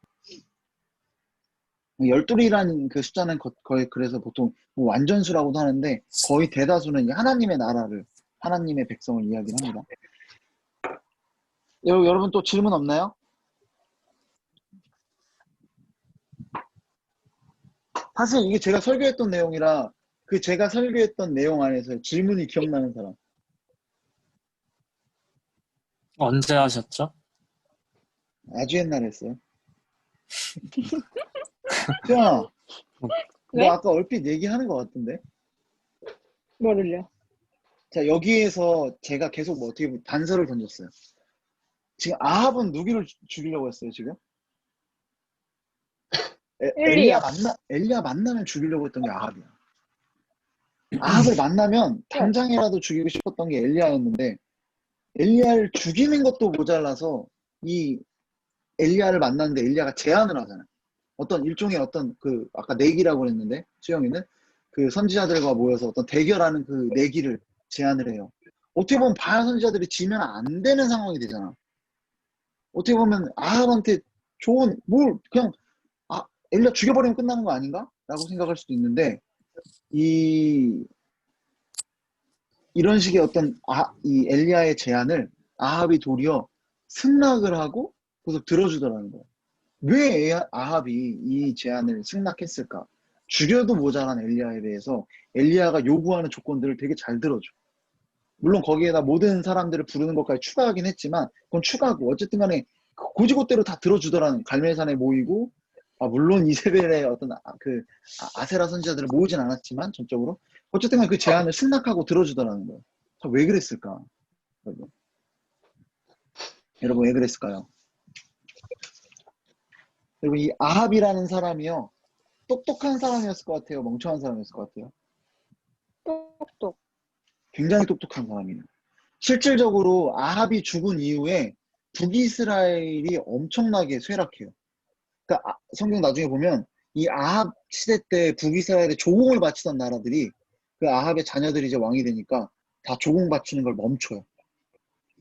12이라는 그 숫자는 거의 그래서 보통 뭐 완전수라고도 하는데 거의 대다수는 이제 하나님의 나라를 하나님의 백성을 이야기를 합니다. 여러분 또 질문 없나요? 사실 이게 제가 설교했던 내용이라 그 제가 설교했던 내용 안에서 질문이 기억나는 사람. 언제 하셨죠? 아주 옛날에 했어요. 수연아, 왜? 너 아까 얼핏 얘기하는 것 같은데? 뭐를요? 자, 여기에서 제가 계속 뭐 어떻게 보면 단서를 던졌어요. 지금 아합은 누구를 죽이려고 했어요, 지금? 엘리야. 엘리야 만나면 죽이려고 했던 게 아합이야. 아합을 만나면 당장이라도 죽이고 싶었던 게 엘리야였는데 엘리야를 죽이는 것도 모자라서 이 엘리야를 만났는데 엘리야가 제안을 하잖아요. 어떤 일종의 어떤 그 아까 내기라고 그랬는데 수영이는 그 선지자들과 모여서 어떤 대결하는 그 내기를 제안을 해요. 어떻게 보면 바알 선지자들이 지면 안 되는 상황이 되잖아. 어떻게 보면 아합한테 좋은 뭘 그냥 엘리야 죽여버리면 끝나는 거 아닌가? 라고 생각할 수도 있는데 이런 식의 어떤 이 엘리야의 제안을 아합이 도리어 승낙을 하고 계속 들어주더라는 거예요. 왜 아합이 이 제안을 승낙했을까? 죽여도 모자란 엘리야에 대해서 엘리야가 요구하는 조건들을 되게 잘 들어줘. 물론 거기에다 모든 사람들을 부르는 것까지 추가하긴 했지만 그건 추가하고 어쨌든 간에 고지고대로 다 들어주더라는 갈멜산에 모이고 물론 이세벨의 어떤 아세라 선지자들을 모으진 않았지만 전적으로 어쨌든 간에 그 제안을 승낙하고 들어주더라는 거예요. 왜 그랬을까? 여러분 왜 그랬을까요? 그리고 이 아합이라는 사람이요 똑똑한 사람이었을 것 같아요? 멍청한 사람이었을 것 같아요? 똑똑. 굉장히 똑똑한 사람이에요. 실질적으로 아합이 죽은 이후에 북이스라엘이 엄청나게 쇠락해요. 그러니까 성경 나중에 보면 이 아합 시대 때 북이스라엘에 조공을 바치던 나라들이 그 아합의 자녀들이 이제 왕이 되니까 다 조공 바치는 걸 멈춰요.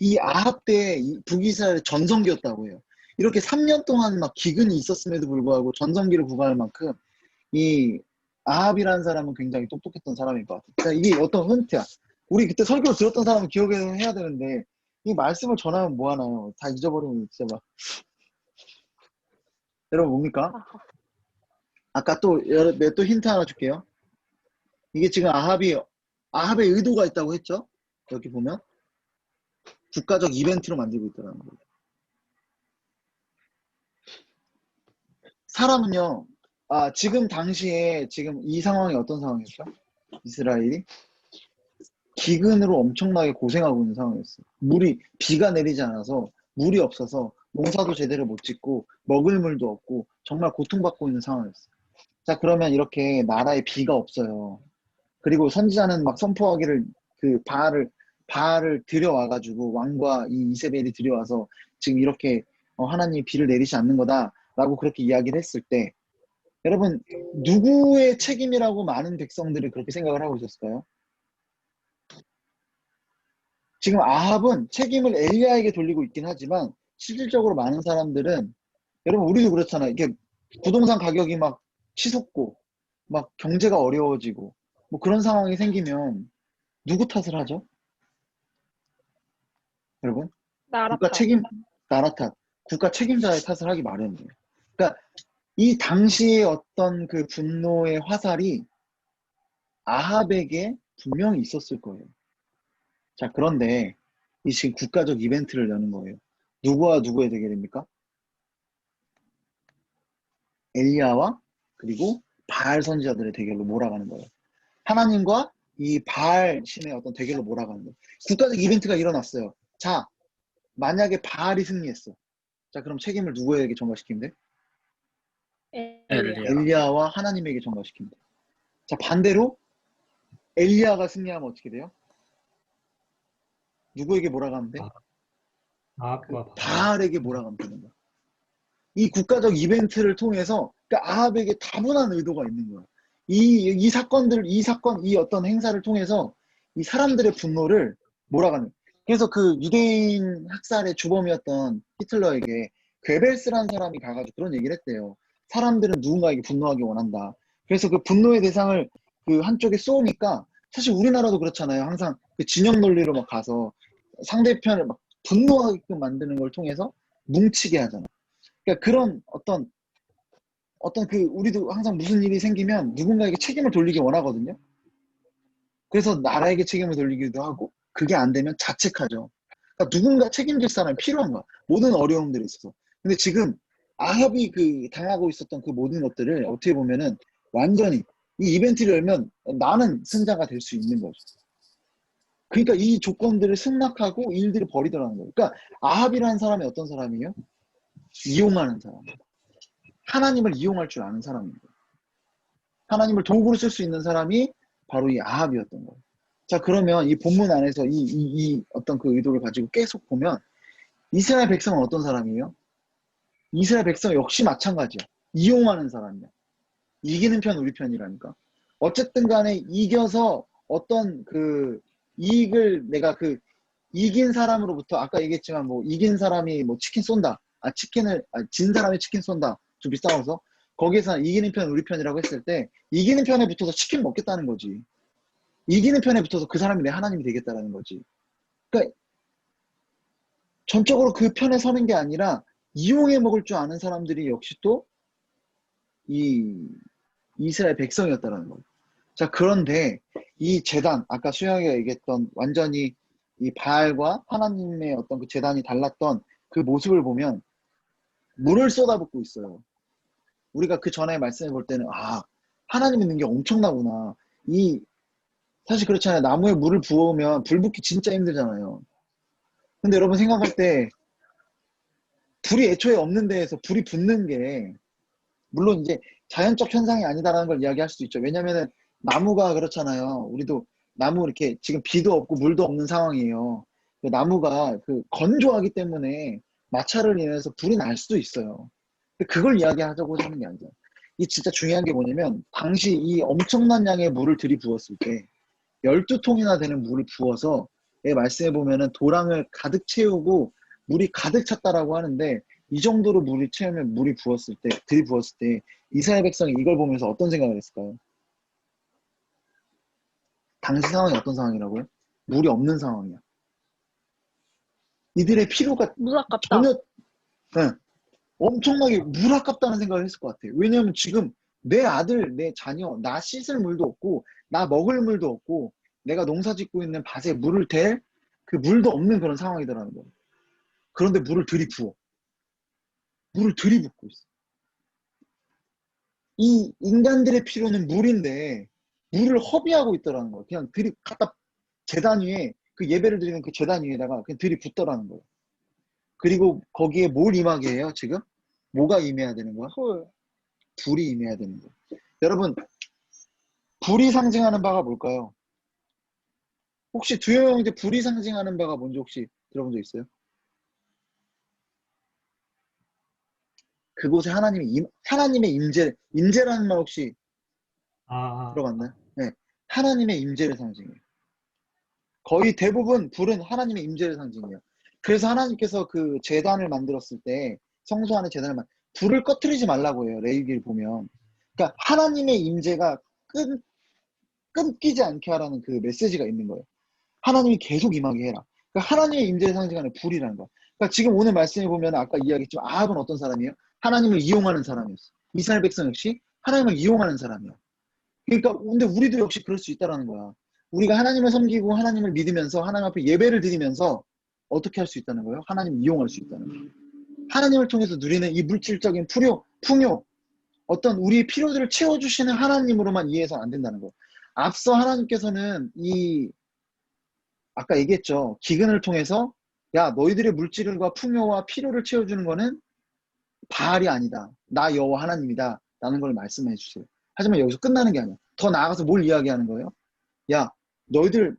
이 아합 때 북이스라엘의 전성기였다고 해요. 이렇게 3년 동안 막 기근이 있었음에도 불구하고 전성기를 구가할 만큼 이 아합이라는 사람은 굉장히 똑똑했던 사람인 것 같아요. 그러니까 이게 어떤 힌트야. 우리 그때 설교를 들었던 사람은 기억해야 되는데 이 말씀을 전하면 뭐하나요? 다 잊어버리면 진짜 막 여러분 뭡니까? 아까 또 힌트 하나 줄게요. 이게 지금 아합의 의도가 있다고 했죠? 여기 보면 국가적 이벤트로 만들고 있더라는 거예요. 사람은요, 지금 당시에 지금 이 상황이 어떤 상황이었죠? 이스라엘이 기근으로 엄청나게 고생하고 있는 상황이었어요. 비가 내리지 않아서 물이 없어서 농사도 제대로 못 짓고 먹을 물도 없고 정말 고통받고 있는 상황이었어요. 자, 그러면 이렇게 나라에 비가 없어요. 그리고 선지자는 막 선포하기를 바알을 들여와가지고 왕과 이 이세벨이 들여와서 지금 이렇게 하나님이 비를 내리지 않는 거다라고 그렇게 이야기를 했을 때 여러분 누구의 책임이라고 많은 백성들이 그렇게 생각을 하고 있었을까요? 지금 아합은 책임을 엘리야에게 돌리고 있긴 하지만 실질적으로 많은 사람들은 여러분 우리도 그렇잖아요. 이게 부동산 가격이 막 치솟고 막 경제가 어려워지고 뭐 그런 상황이 생기면 누구 탓을 하죠? 여러분 나라 국가 탓. 나라 탓, 국가 책임자의 탓을 하기 마련이에요. 그러니까 이 당시의 어떤 그 분노의 화살이 아합에게 분명히 있었을 거예요. 자, 그런데 이 지금 국가적 이벤트를 여는 거예요. 누구와 누구의 대결입니까? 엘리야와 그리고 바알 선지자들의 대결로 몰아가는 거예요. 하나님과 이 바알 신의 어떤 대결로 몰아가는 거예요. 국가적 이벤트가 일어났어요. 자, 만약에 바알이 승리했어. 자, 그럼 책임을 누구에게 전가시키면 돼? 엘리야. 엘리야와 하나님에게 전가시키면 돼. 자, 반대로 엘리야가 승리하면 어떻게 돼요? 누구에게 몰아가면 돼? 아합과 바알. 바알에게 몰아가면 되는 거야. 이 국가적 이벤트를 통해서 그러니까 아합에게 다분한 의도가 있는 거야. 이 어떤 행사를 통해서 이 사람들의 분노를 몰아가는. 그래서 그 유대인 학살의 주범이었던 히틀러에게 괴벨스라는 사람이 가가지고 그런 얘기를 했대요. 사람들은 누군가에게 분노하기 원한다. 그래서 그 분노의 대상을 그 한쪽에 쏘니까 사실 우리나라도 그렇잖아요. 항상 그 진영 논리로 막 가서 상대편을 막 분노하게끔 만드는 걸 통해서 뭉치게 하잖아. 그러니까 그런 어떤 우리도 항상 무슨 일이 생기면 누군가에게 책임을 돌리기 원하거든요. 그래서 나라에게 책임을 돌리기도 하고 그게 안 되면 자책하죠. 그러니까 누군가 책임질 사람이 필요한 거야. 모든 어려움들이 있어서. 근데 지금 아합이 당하고 있었던 그 모든 것들을 어떻게 보면은 완전히 이 이벤트를 열면 나는 승자가 될 수 있는 거죠. 그러니까 이 조건들을 승낙하고 일들을 벌이더라는 거예요. 그러니까 아합이라는 사람이 어떤 사람이에요? 이용하는 사람. 하나님을 이용할 줄 아는 사람입니다. 하나님을 도구로 쓸 수 있는 사람이 바로 이 아합이었던 거예요. 자, 그러면 이 본문 안에서 이 어떤 그 의도를 가지고 계속 보면 이스라엘 백성은 어떤 사람이에요? 이스라엘 백성 역시 마찬가지야. 이용하는 사람이야. 이기는 편 우리 편이라니까. 어쨌든 간에 이겨서 어떤 그 이익을 내가 이긴 사람으로부터 아까 얘기했지만 뭐 이긴 사람이 뭐 치킨 쏜다. 진 사람이 치킨 쏜다. 둘이 싸워서 거기에서 이기는 편 우리 편이라고 했을 때 이기는 편에 붙어서 치킨 먹겠다는 거지. 이기는 편에 붙어서 그 사람이 내 하나님이 되겠다라는 거지. 그러니까 전적으로 그 편에 서는 게 아니라 이용해 먹을 줄 아는 사람들이 역시 또 이 이스라엘 백성이었다라는 거예요. 자, 그런데 이 제단, 아까 수영이가 얘기했던 완전히 이 바알과 하나님의 어떤 그 제단이 달랐던 그 모습을 보면 물을 쏟아붓고 있어요. 우리가 그 전에 말씀해 볼 때는 하나님 있는 게 엄청나구나. 사실 그렇잖아요. 나무에 물을 부어오면 불 붙기 진짜 힘들잖아요. 근데 여러분 생각할 때 불이 애초에 없는 데에서 불이 붙는 게 물론 이제 자연적 현상이 아니다라는 걸 이야기할 수도 있죠. 왜냐면은 나무가 그렇잖아요. 우리도 나무 이렇게 지금 비도 없고 물도 없는 상황이에요. 나무가 그 건조하기 때문에 마찰을 인해서 불이 날 수도 있어요. 근데 그걸 이야기하자고 하는 게 아니죠. 이 진짜 중요한 게 뭐냐면 당시 이 엄청난 양의 물을 들이부었을 때 12통이나 되는 물을 부어서 말씀해 보면은 도랑을 가득 채우고 물이 가득 찼다라고 하는데 이 정도로 물이 채우면 들이부었을 때 이스라엘 백성이 이걸 보면서 어떤 생각을 했을까요? 당시 상황이 어떤 상황이라고요? 물이 없는 상황이야. 이들의 필요가 물 아깝다. 전혀 엄청나게 물 아깝다는 생각을 했을 것 같아요. 왜냐하면 지금 내 아들, 내 자녀, 나 씻을 물도 없고 나 먹을 물도 없고 내가 농사 짓고 있는 밭에 물을 댈 그 물도 없는 그런 상황이더라는 거예요. 그런데 물을 들이붓고 있어. 이 인간들의 필요는 물인데 물을 허비하고 있더라는 거예요. 그냥 갖다 제단 위에 그 예배를 드리는 그 제단 위에다가 그냥 들이붓더라는 거예요. 그리고 거기에 뭘 임하게 해요, 지금? 뭐가 임해야 되는 거야? 불이 임해야 되는 거예요. 여러분, 불이 상징하는 바가 뭘까요? 혹시 두요 형제 불이 상징하는 바가 뭔지 혹시 들어본 적 있어요? 그곳에 하나님의 임재라는 말 혹시 들어봤나요? 네. 하나님의 임재를 상징해요. 거의 대부분 불은 하나님의 임재를 상징해요. 그래서 하나님께서 그 제단을 만들었을 때 성소 안에 불을 꺼트리지 말라고 해요. 레위기를 보면. 그러니까 하나님의 임재가 끊기지 않게 하라는 그 메시지가 있는 거예요. 하나님이 계속 임하게 해라. 그러니까 하나님의 임재를 상징하는 불이라는 거야. 그러니까 지금 오늘 말씀해 보면 아까 이야기했지만 아합은 어떤 사람이에요? 하나님을 이용하는 사람이었어. 이스라엘 백성 역시 하나님을 이용하는 사람이야. 그러니까 근데 우리도 역시 그럴 수 있다라는 거야. 우리가 하나님을 섬기고 하나님을 믿으면서 하나님 앞에 예배를 드리면서 어떻게 할 수 있다는 거예요? 하나님을 이용할 수 있다는 거예요. 하나님을 통해서 누리는 이 물질적인 풍요, 어떤 우리의 필요들을 채워주시는 하나님으로만 이해해서는 안 된다는 거예요. 앞서 하나님께서는 아까 얘기했죠. 기근을 통해서 야, 너희들의 물질과 풍요와 필요를 채워주는 거는 바알이 아니다. 나 여호와 하나님이다. 라는 걸 말씀해 주세요. 하지만 여기서 끝나는 게 아니야. 더 나아가서 뭘 이야기하는 거예요? 야,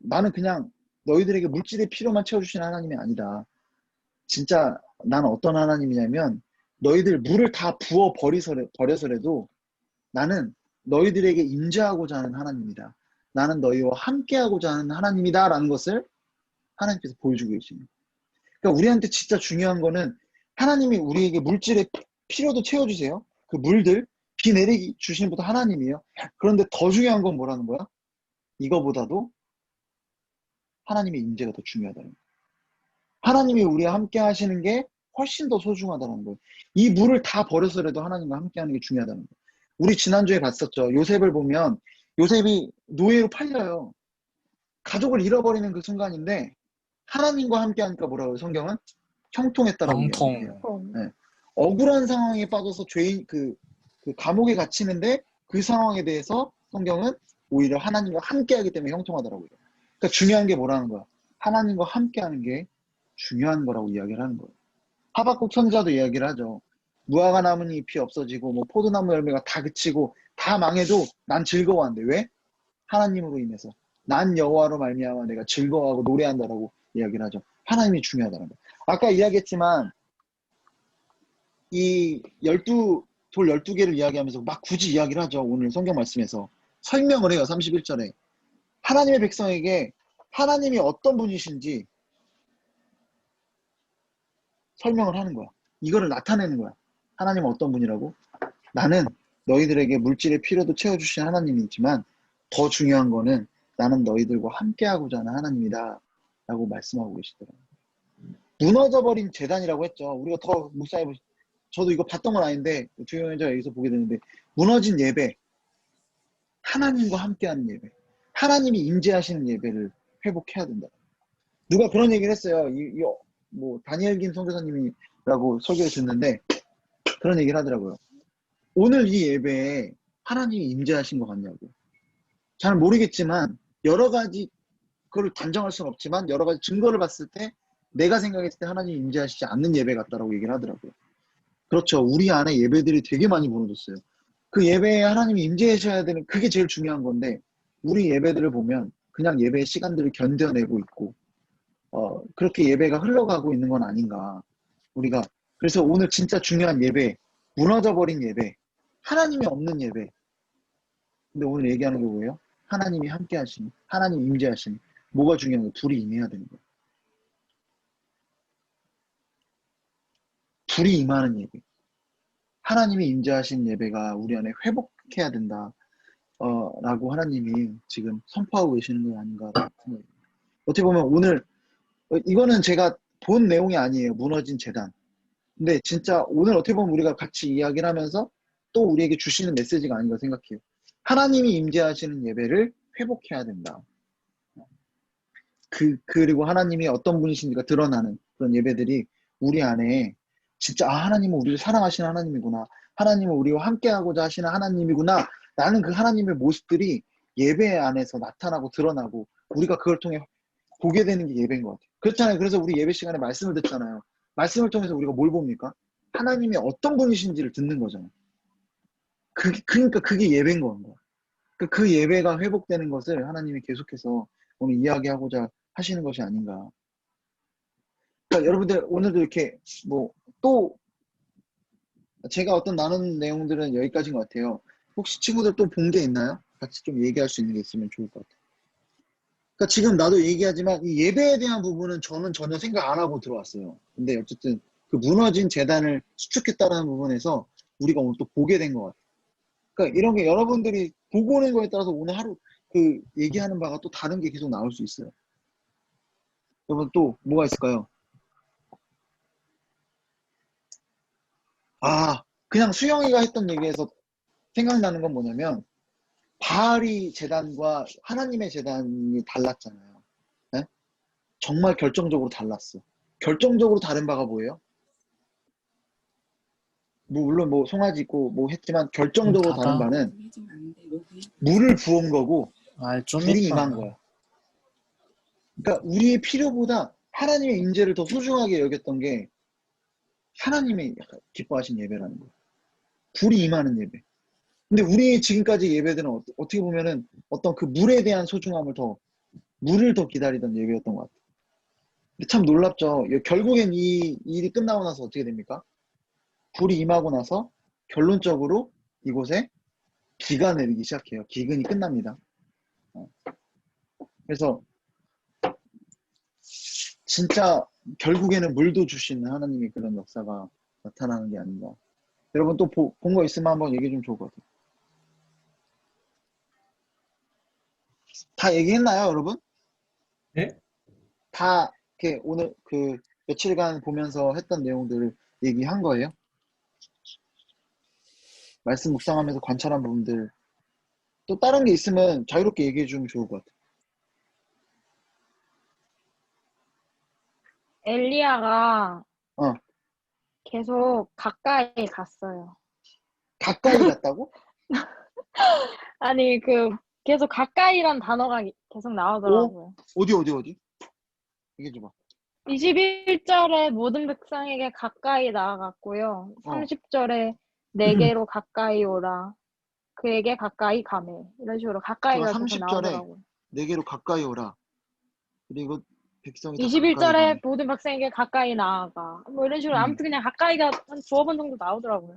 나는 그냥 너희들에게 물질의 필요만 채워주시는 하나님이 아니다. 진짜 나는 어떤 하나님이냐면 너희들 물을 다 부어 버려서라도 나는 너희들에게 임재하고자 하는 하나님이다. 나는 너희와 함께하고자 하는 하나님이다. 라는 것을 하나님께서 보여주고 계십니다. 그러니까 우리한테 진짜 중요한 거는 하나님이 우리에게 물질의 필요도 채워주세요. 그 물들, 비 내리기 주시는 분도 하나님이에요. 그런데 더 중요한 건 뭐라는 거야? 이거보다도 하나님의 임재가 더 중요하다는 거예요. 하나님이 우리와 함께 하시는 게 훨씬 더 소중하다는 거예요. 이 물을 다 버려서라도 하나님과 함께 하는 게 중요하다는 거예요. 우리 지난주에 봤었죠. 요셉을 보면 요셉이 노예로 팔려요. 가족을 잃어버리는 그 순간인데 하나님과 함께 하니까 뭐라고요? 성경은 형통했다라고 이야기해요. 네. 억울한 상황에 빠져서 그 감옥에 갇히는데 그 상황에 대해서 성경은 오히려 하나님과 함께 하기 때문에 형통하더라고요. 그러니까 중요한 게 뭐라는 거야? 하나님과 함께 하는 게 중요한 거라고 이야기를 하는 거예요. 하박국 선지자도 이야기를 하죠. 무화과 나뭇잎이 없어지고 뭐 포도나무 열매가 다 그치고 다 망해도 난 즐거워한대. 왜? 하나님으로 인해서. 난 여호와로 말미암아 내가 즐거워하고 노래한다라고 이야기를 하죠. 하나님이 중요하다는 거. 아까 이야기했지만 이 돌 12개를 이야기하면서 막 굳이 이야기를 하죠. 오늘 성경 말씀에서. 설명을 해요. 31절에. 하나님의 백성에게 하나님이 어떤 분이신지 설명을 하는 거야. 이거를 나타내는 거야. 하나님은 어떤 분이라고? 나는 너희들에게 물질의 필요도 채워주신 하나님이지만 더 중요한 거는 나는 너희들과 함께하고자 하는 하나님이다 라고 말씀하고 계시더라고요. 무너져버린 재단이라고 했죠. 우리가 더 묵상해 보시. 저도 이거 봤던 건 아닌데 주영자 여기서 보게 되는데 무너진 예배, 하나님과 함께하는 예배, 하나님이 임재하시는 예배를 회복해야 된다. 누가 그런 얘기를 했어요. 뭐 다니엘 김 선교사님이라고 설교를 듣는데 그런 얘기를 하더라고요. 오늘 이 예배에 하나님이 임재하신 것 같냐고. 잘 모르겠지만 여러 가지 그걸 단정할 수는 없지만 여러 가지 증거를 봤을 때 내가 생각했을 때 하나님이 임재하시지 않는 예배 같다라고 얘기를 하더라고요. 그렇죠. 우리 안에 예배들이 되게 많이 무너졌어요. 그 예배에 하나님이 임재하셔야 되는 그게 제일 중요한 건데 우리 예배들을 보면 그냥 예배의 시간들을 견뎌내고 있고 그렇게 예배가 흘러가고 있는 건 아닌가. 우리가 그래서 오늘 진짜 중요한 예배, 무너져버린 예배, 하나님이 없는 예배. 근데 오늘 얘기하는 게 뭐예요? 하나님이 함께 하시니, 하나님 임재하시니. 뭐가 중요한 거예요? 불이 임해야 되는 거예요. 불이 임하는 예배. 하나님이 임재하신 예배가 우리 안에 회복해야 된다. 라고 하나님이 지금 선포하고 계시는 게 아닌가 생각합니다. 어떻게 보면 오늘 이거는 제가 본 내용이 아니에요. 무너진 재단. 근데 진짜 오늘 어떻게 보면 우리가 같이 이야기를 하면서 또 우리에게 주시는 메시지가 아닌가 생각해요. 하나님이 임재하시는 예배를 회복해야 된다. 그리고 하나님이 어떤 분이신지가 드러나는 그런 예배들이 우리 안에 진짜 하나님은 우리를 사랑하시는 하나님이구나. 하나님은 우리와 함께하고자 하시는 하나님이구나. 나는 그 하나님의 모습들이 예배 안에서 나타나고 드러나고 우리가 그걸 통해 보게 되는 게 예배인 것 같아요. 그렇잖아요. 그래서 우리 예배 시간에 말씀을 듣잖아요. 말씀을 통해서 우리가 뭘 봅니까? 하나님이 어떤 분이신지를 듣는 거잖아요. 그러니까 그게 예배인 거예요. 그 예배가 회복되는 것을 하나님이 계속해서 오늘 이야기하고자 하시는 것이 아닌가. 그러니까 여러분들 오늘도 이렇게 뭐 또 제가 어떤 나눈 내용들은 여기까지인 것 같아요. 혹시 친구들 또 본 게 있나요? 같이 좀 얘기할 수 있는 게 있으면 좋을 것 같아요. 그러니까 지금 나도 얘기하지만 이 예배에 대한 부분은 저는 전혀 생각 안 하고 들어왔어요. 근데 어쨌든 그 무너진 재단을 수축했다는 부분에서 우리가 오늘 또 보게 된 것 같아요. 그러니까 이런 게 여러분들이 보고 오는 거에 따라서 오늘 하루 그 얘기하는 바가 또 다른 게 계속 나올 수 있어요. 여러분 또 뭐가 있을까요? 그냥 수영이가 했던 얘기에서 생각나는 건 뭐냐면 바알이 재단과 하나님의 재단이 달랐잖아요. 네? 정말 결정적으로 달랐어. 결정적으로 다른 바가 뭐예요? 뭐 물론 뭐 송아지 있고 뭐 했지만 결정적으로 다른 바는 물을 부은 거고 좀 불이 이따. 임한 거야. 그러니까 우리의 필요보다 하나님의 임재를 더 소중하게 여겼던 게 하나님이 약간 기뻐하신 예배라는 거예요. 불이 임하는 예배. 근데 우리 지금까지 예배들은 어떻게 보면은 어떤 그 물에 대한 소중함을 물을 더 기다리던 예배였던 것 같아요. 근데 참 놀랍죠. 결국엔 이 일이 끝나고 나서 어떻게 됩니까? 불이 임하고 나서 결론적으로 이곳에 비가 내리기 시작해요. 기근이 끝납니다. 그래서 진짜 결국에는 물도 주시는 하나님의 그런 역사가 나타나는 게 아닌가. 여러분 또 본 거 있으면 한번 얘기해 주면 좋을 것 같아요. 다 얘기했나요, 여러분? 네? 다 이렇게 오늘 그 며칠간 보면서 했던 내용들을 얘기한 거예요? 말씀 묵상하면서 관찰한 부분들 또 다른 게 있으면 자유롭게 얘기해 주면 좋을 것 같아요. 엘리야가 어, 계속 가까이 갔어요. 가까이 갔다고? 아니, 계속 가까이란 단어가 계속 나오더라고요. 어디? 얘기해 줘봐. 21절에 모든 백성에게 가까이 나아갔고요. 어. 30절에 내게로 가까이 오라. 그에게 가까이 가매. 이런 식으로 가까이가 제가 계속 30절에 나오더라고요. 내게로 가까이 오라. 그리고 백성이 다 가까이 21절에 가네. 모든 백성에게 가까이 나아가. 뭐 이런 식으로 음. 아무튼 그냥 가까이가 한 두어 번 정도 나오더라고요.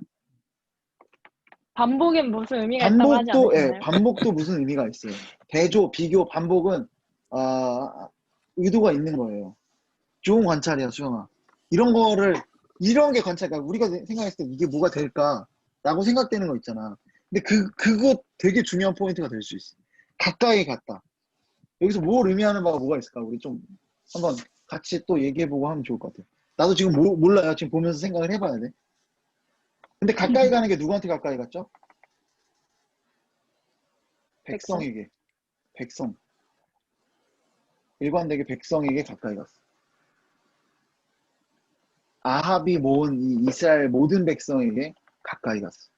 반복엔 무슨 의미가 있다고 하지 않으셨나요? 반복도 무슨 의미가 있어요. 대조, 비교, 반복은 의도가 있는 거예요. 좋은 관찰이야, 수영아. 이런 게 관찰, 그러니까 우리가 생각했을 때 이게 뭐가 될까라고 생각되는 거 있잖아. 근데 그거 되게 중요한 포인트가 될 수 있어. 가까이 갔다. 여기서 뭘 의미하는 바가 뭐가 있을까? 우리 좀 한번 같이 또 얘기해보고 하면 좋을 것 같아요. 나도 지금 몰라요. 지금 보면서 생각을 해봐야 돼. 근데 가까이 가는 게 누구한테 가까이 갔죠? 백성. 백성에게. 백성. 일관되게 백성에게 가까이 갔어. 아합이 모은 이 이스라엘 모든 백성에게 가까이 갔어.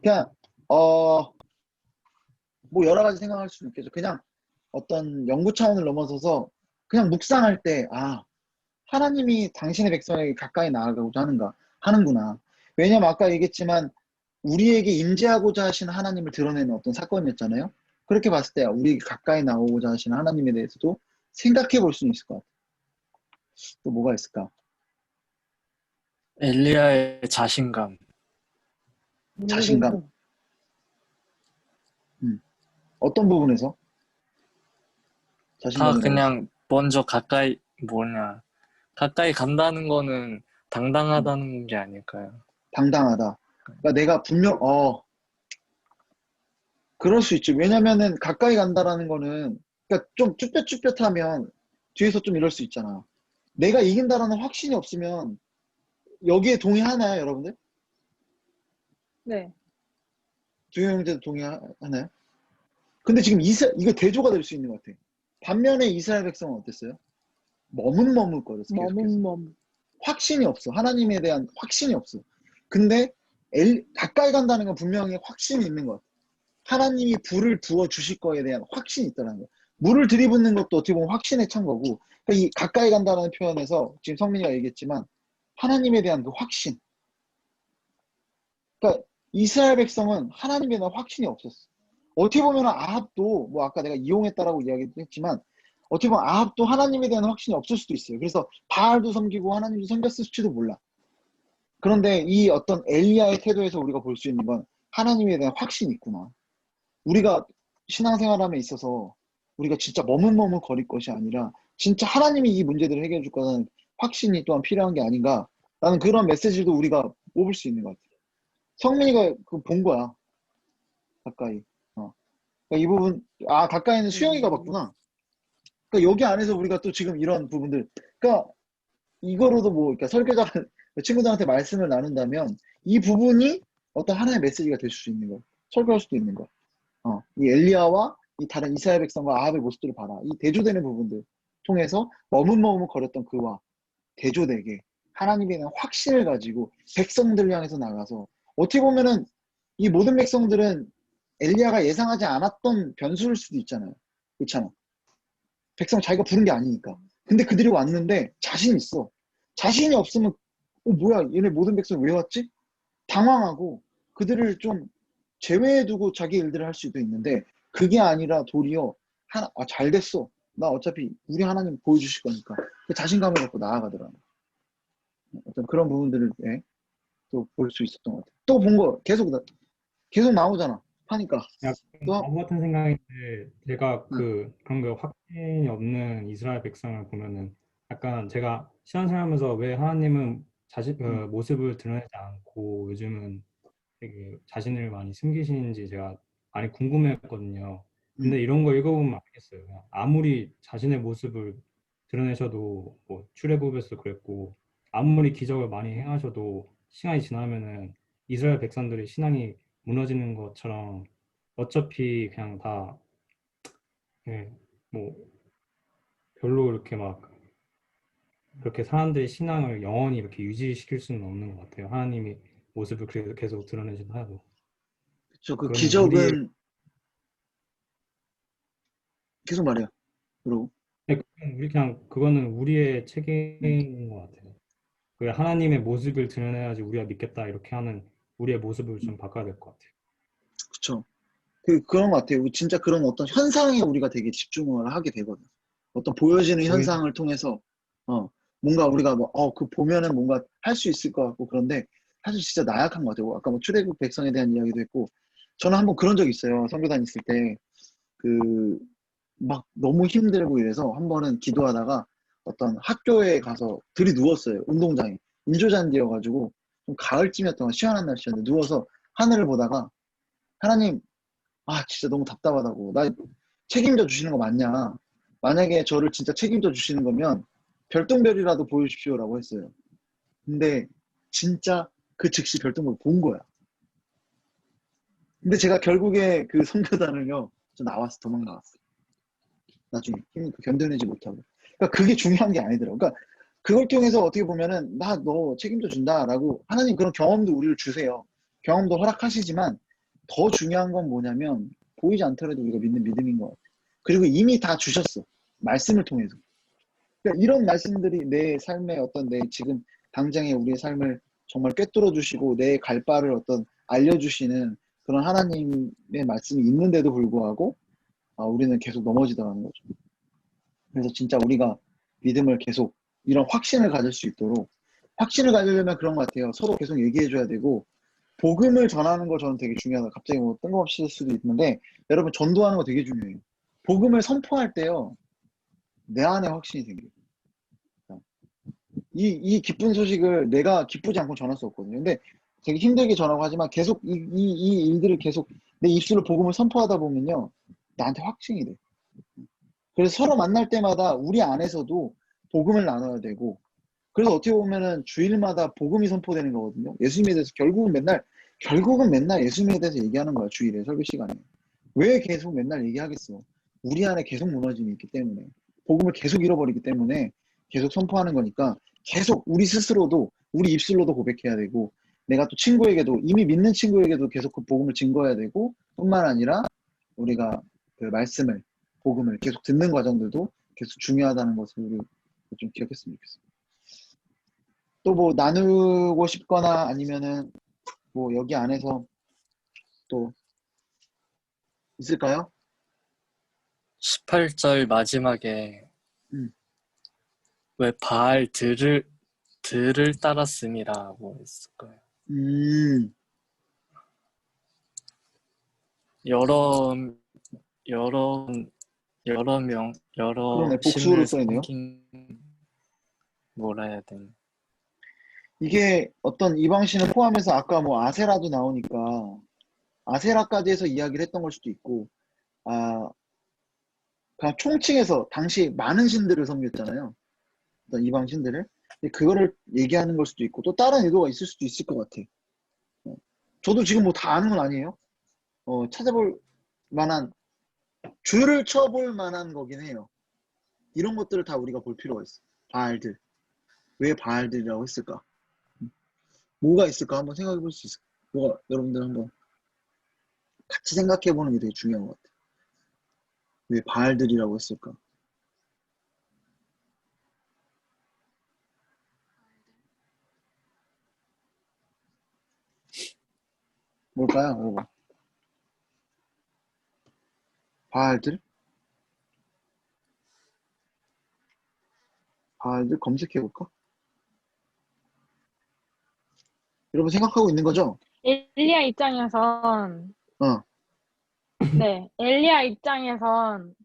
그냥 뭐 여러 가지 생각할 수는 있겠죠. 그냥 어떤 연구 차원을 넘어서서 그냥 묵상할 때 하나님이 당신의 백성에게 가까이 나아가고자 하는구나. 왜냐면 아까 얘기했지만 우리에게 임재하고자 하시는 하나님을 드러내는 어떤 사건이었잖아요. 그렇게 봤을 때 우리에게 가까이 나오고자 하시는 하나님에 대해서도 생각해 볼 수는 있을 것 같아요. 또 뭐가 있을까? 엘리야의 자신감. 자신감. 어떤 부분에서? 다 자신감이 그냥 먼저 가까이 간다는 거는 당당하다는 게 아닐까요? 당당하다. 그러니까 내가 분명 그럴 수 있지. 왜냐면은 가까이 간다라는 거는 그러니까 좀 쭈뼛쭈뼛하면 뒤에서 좀 이럴 수 있잖아. 내가 이긴다라는 확신이 없으면 여기에 동의하나요, 여러분들? 네. 두효 형제도 동의하나요? 근데 지금 이거 대조가 될 수 있는 것 같아. 반면에 이스라엘 백성은 어땠어요? 머뭇머뭇거렸어. 계속해서. 머뭇머뭇. 확신이 없어. 하나님에 대한 확신이 없어. 근데 가까이 간다는 건 분명히 확신이 있는 것 같아. 하나님이 불을 부어 주실 거에 대한 확신이 있다는 거. 물을 들이붓는 것도 어떻게 보면 확신에 찬 거고, 그러니까 이 가까이 간다는 표현에서 지금 성민이가 얘기했지만 하나님에 대한 그 확신. 그러니까 이스라엘 백성은 하나님에 대한 확신이 없었어. 어떻게 보면 아합도 뭐 아까 내가 이용했다라고 이야기했지만 어떻게 보면 아합도 하나님에 대한 확신이 없을 수도 있어요. 그래서 바알도 섬기고 하나님도 섬겼을지도 몰라. 그런데 이 어떤 엘리야의 태도에서 우리가 볼 수 있는 건 하나님에 대한 확신이 있구나. 우리가 신앙생활함에 있어서 우리가 진짜 머뭇머뭇 거릴 것이 아니라 진짜 하나님이 이 문제들을 해결해 줄 거라는 확신이 또한 필요한 게 아닌가. 라는 그런 메시지도 우리가 뽑을 수 있는 것 같아요. 성민이가 그거 본 거야. 가까이. 그러니까 이 부분, 가까이는 수영이가 봤구나. 그러니까 여기 안에서 우리가 또 지금 이런 부분들, 그러니까 이거로도 뭐, 그러니까 설교자 친구들한테 말씀을 나눈다면 이 부분이 어떤 하나의 메시지가 될 수 있는 거야. 설교할 수도 있는 거야. 이 엘리야와 이 다른 이스라엘 백성과 아합의 모습들을 봐라. 이 대조되는 부분들 통해서 머뭇머뭇 거렸던 그와 대조되게 하나님에 대한 확신을 가지고 백성들을 향해서 나가서 어떻게 보면은 이 모든 백성들은 엘리야가 예상하지 않았던 변수일 수도 있잖아요. 그렇잖아. 백성 자기가 부른 게 아니니까. 근데 그들이 왔는데 자신 있어. 자신이 없으면 뭐야 얘네 모든 백성 왜 왔지? 당황하고 그들을 좀 제외해두고 자기 일들을 할 수도 있는데 그게 아니라 도리어 잘 됐어. 나 어차피 우리 하나님 보여주실 거니까 그 자신감을 갖고 나아가더라고. 어떤 그런 부분들을 또 볼 수 있었던 것 같아요. 또 본 거 계속 나오잖아. 하니까 약간 또 바보 같은 생각인데 제가 그런 거 확신이 없는 이스라엘 백성을 보면은 약간 제가 신앙생활하면서 왜 하나님은 자신 모습을 드러내지 않고 요즘은 되게 자신을 많이 숨기시는지 제가 많이 궁금했거든요. 근데 이런 거 읽어보면 알겠어요. 그냥 아무리 자신의 모습을 드러내셔도 뭐 출애굽에서 그랬고 아무리 기적을 많이 행하셔도 시간이 지나면은 이스라엘 백성들의 신앙이 무너지는 것처럼 어차피 그냥 다 예, 뭐 별로 이렇게 막 그렇게 사람들의 신앙을 영원히 이렇게 유지시킬 수는 없는 것 같아요. 하나님이 모습을 계속 드러내신 하도. 그 그거는 우리의 기적은 계속 말해요. 그리고 그거는 우리의 책임인 것 같아요. 그 하나님의 모습을 드러내야지 우리가 믿겠다 이렇게 하는 우리의 모습을 좀 바꿔야 될 것 같아요. 그쵸. 그런 것 같아요. 진짜 그런 어떤 현상에 우리가 되게 집중을 하게 되거든. 어떤 보여지는 현상을 통해서 뭔가 우리가 그 보면은 뭔가 할 수 있을 것 같고 그런데 사실 진짜 나약한 것 같아요. 아까 뭐 출애굽 백성에 대한 이야기도 했고 저는 한번 그런 적 있어요. 선교 다녔을 때 막 너무 힘들고 이래서 한 번은 기도하다가 어떤 학교에 가서 들이누웠어요. 운동장에. 인조잔디여가지고 좀 가을쯤이었던 거 시원한 날씨였는데 누워서 하늘을 보다가 하나님 진짜 너무 답답하다고 나 책임져 주시는 거 맞냐 만약에 저를 진짜 책임져 주시는 거면 별똥별이라도 보여주십시오라고 했어요. 근데 진짜 그 즉시 별똥별 본 거야. 근데 제가 결국에 그 선교단을요, 저 나왔어, 도망 나왔어. 나중에 힘이 견뎌내지 못하고. 그러니까 그게 중요한 게 아니더라고. 그러니까 그걸 통해서 어떻게 보면은 나 너 책임져 준다라고 하나님 그런 경험도 우리를 주세요. 경험도 허락하시지만 더 중요한 건 뭐냐면 보이지 않더라도 우리가 믿는 믿음인 것 같아. 그리고 이미 다 주셨어. 말씀을 통해서. 그러니까 이런 말씀들이 내 삶의 어떤 내 지금 당장의 우리의 삶을 정말 꿰뚫어 주시고 내 갈 바를 어떤 알려주시는 그런 하나님의 말씀이 있는데도 불구하고 우리는 계속 넘어지더라는 거죠. 그래서 진짜 우리가 믿음을 계속 이런 확신을 가질 수 있도록 확신을 가지려면 그런 것 같아요. 서로 계속 얘기해줘야 되고 복음을 전하는 거 저는 되게 중요하다. 갑자기 뭐 뜬금없이 할 수도 있는데 여러분 전도하는 거 되게 중요해요. 복음을 선포할 때요. 내 안에 확신이 생겨요. 이 기쁜 소식을 내가 기쁘지 않고 전할 수 없거든요. 근데 되게 힘들게 전하고 하지만 계속 이 일들을 계속 내 입술로 복음을 선포하다 보면요. 나한테 확신이 돼. 그래서 서로 만날 때마다 우리 안에서도 복음을 나눠야 되고 그래서 어떻게 보면은 주일마다 복음이 선포되는 거거든요. 예수님에 대해서 결국은 맨날 예수님에 대해서 얘기하는 거야. 주일에 설교 시간에. 왜 계속 맨날 얘기하겠어? 우리 안에 계속 무너짐이 있기 때문에 복음을 계속 잃어버리기 때문에 계속 선포하는 거니까 계속 우리 스스로도 우리 입술로도 고백해야 되고 내가 또 친구에게도 이미 믿는 친구에게도 계속 그 복음을 증거해야 되고 뿐만 아니라 우리가 그 말씀을 복음을 계속 듣는 과정들도 계속 중요하다는 것을 우리 좀 기억했으면 좋겠습니다. 또 뭐 나누고 싶거나 아니면은 뭐 여기 안에서 또 있을까요? 18절 마지막에 음. 왜 들을 따랐음이라고 했을 거예요. 음, 여러 여러 그러네. 복수로 신을 써있네요. 섬긴 뭐라 해야 되나? 이게 어떤 이방신을 포함해서 아까 뭐 아세라도 나오니까 아세라까지 해서 이야기를 했던 걸 수도 있고, 그냥 총칭해서 당시 많은 신들을 섬겼잖아요. 어떤 이방신들을. 근데 그거를 얘기하는 걸 수도 있고, 또 다른 의도가 있을 수도 있을 것 같아. 저도 지금 뭐 다 아는 건 아니에요. 찾아볼 만한, 줄을 쳐볼 만한 거긴 해요. 이런 것들을 다 우리가 볼 필요가 있어. 바알들. 왜 바알들이라고 했을까? 뭐가 있을까? 한번 생각해 볼 수 있을까? 뭐가, 여러분들 한번 같이 생각해 보는 게 되게 중요한 것 같아. 왜 바알들이라고 했을까? 뭘까요? 바알들? 바알들 검색해 볼까? 여러분 생각하고 있는 거죠? 엘리야 입장에선 어, 네, 엘리야 입장에선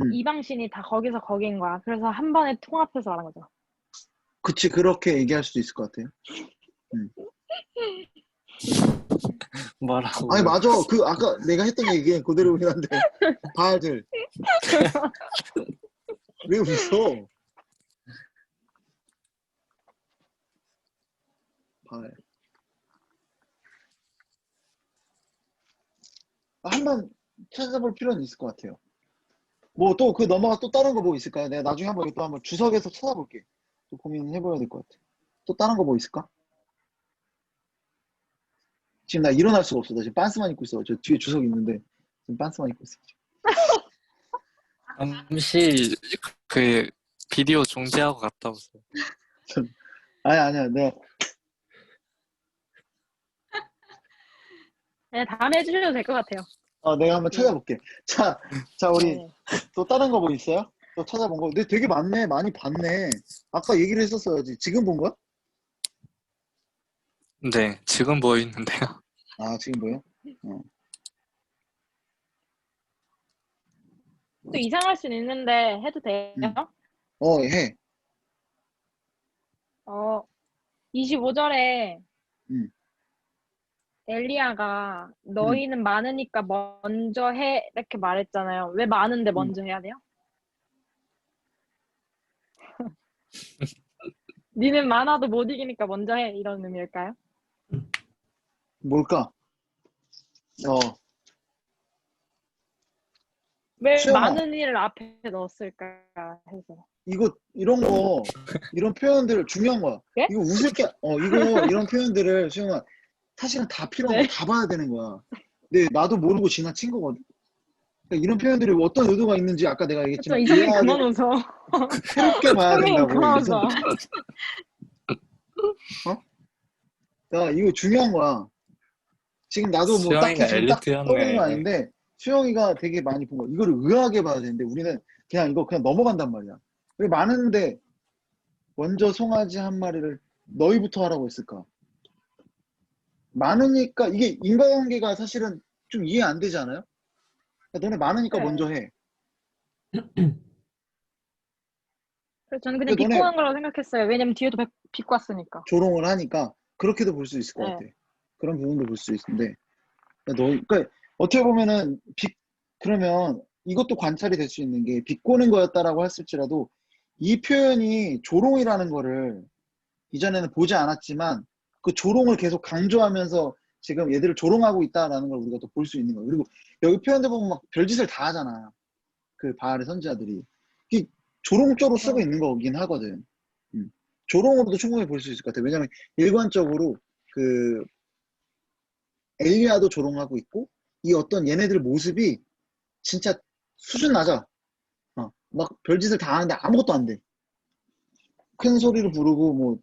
음. 이방신이 다 거기서 거긴 거야. 그래서 한 번에 통합해서 말한 거죠. 그치, 그렇게 얘기할 수도 있을 것 같아요. 뭐라고? 아니, 맞아. 그, 아까 내가 했던 얘기 그대로긴 한데. 바알들. 왜 웃어? 바알. 한번 찾아볼 필요는 있을 것 같아요. 뭐 또 그 넘어가 또 다른 거 뭐 있을까요? 내가 나중에 또 한번 주석에서 찾아볼게. 또 고민해봐야 될 것 같아. 또 다른 거 뭐 있을까? 지금 나 일어날 수가 없어. 나 지금 빤스만 입고 있어. 저 뒤에 주석 있는데 지금 빤스만 입고 있어. 잠시 그 비디오 중지하고 갔다 오세요. 아니야. 네, 다음에 해주셔도 될 것 같아요. 내가 한번 찾아볼게. 자, 우리 네. 또 다른 거 뭐 있어요? 또 찾아본 거. 근데 되게 많네. 많이 봤네. 아까 얘기를 했었어야지. 지금 본 거야? 네, 지금 뭐 있는데요? 지금 뭐요? 또 이상할 수는 있는데 해도 돼요? 해. 25절에 음. 엘리야가 너희는 많으니까 먼저 해 이렇게 말했잖아요. 왜 많은데 먼저 해야 돼요? 니는 많아도 못 이기니까 먼저 해. 이런 의미일까요? 뭘까? 왜 수영아. 많은 일을 앞에 넣었을까 해서. 이런 표현들 중요한 거야. 예? 이거 이런 표현들을 수영아, 사실은 다 필요한 네. 거야. 다 봐야 되는 거야. 근데 나도 모르고 지나친 거거든. 그러니까 이런 표현들이 어떤 의도가 있는지 아까 내가 좀 얘기했지만 이상해 이해해야 그만 되고 웃어. 새롭게 봐야 선생님 된다고. 그만 그래서 웃어. 야, 이거 중요한 거야. 지금 나도 뭐 딱히 수영이가 지금 딱 떠오르는 건 엘리트였네. 아닌데 수영이가 되게 많이 본 거야. 이거를 의아하게 봐야 되는데 우리는 그냥 이거 그냥 넘어간단 말이야. 왜 많은데 먼저 송아지 한 마리를 너희부터 하라고 했을까? 많으니까 이게 인과관계가 사실은 좀 이해 안 되지 않아요? 그러니까 너네 많으니까 네. 먼저 해. 그래서 저는 그냥 근데 비꼬 너네 한 거라고 생각했어요. 왜냐면 뒤에도 비꼬 왔으니까. 조롱을 하니까 그렇게도 볼 수 있을 것 네. 같아. 그런 부분도 볼 수 있는데 그러니까 어떻게 보면은 그러면 이것도 관찰이 될 수 있는 게 비꼬는 거였다라고 했을지라도 이 표현이 조롱이라는 거를 이전에는 보지 않았지만 그 조롱을 계속 강조하면서 지금 얘들을 조롱하고 있다라는 걸 우리가 또 볼 수 있는 거예요. 그리고 여기 표현들 보면 막 별짓을 다 하잖아. 그 바알의 선지자들이. 이 조롱조로 쓰고 있는 거긴 하거든. 조롱으로도 충분히 볼 수 있을 것 같아. 왜냐면 일관적으로 그 엘리야도 조롱하고 있고 이 어떤 얘네들 모습이 진짜 수준 낮아. 막 별짓을 다 하는데 아무것도 안 돼. 큰 소리를 부르고 뭐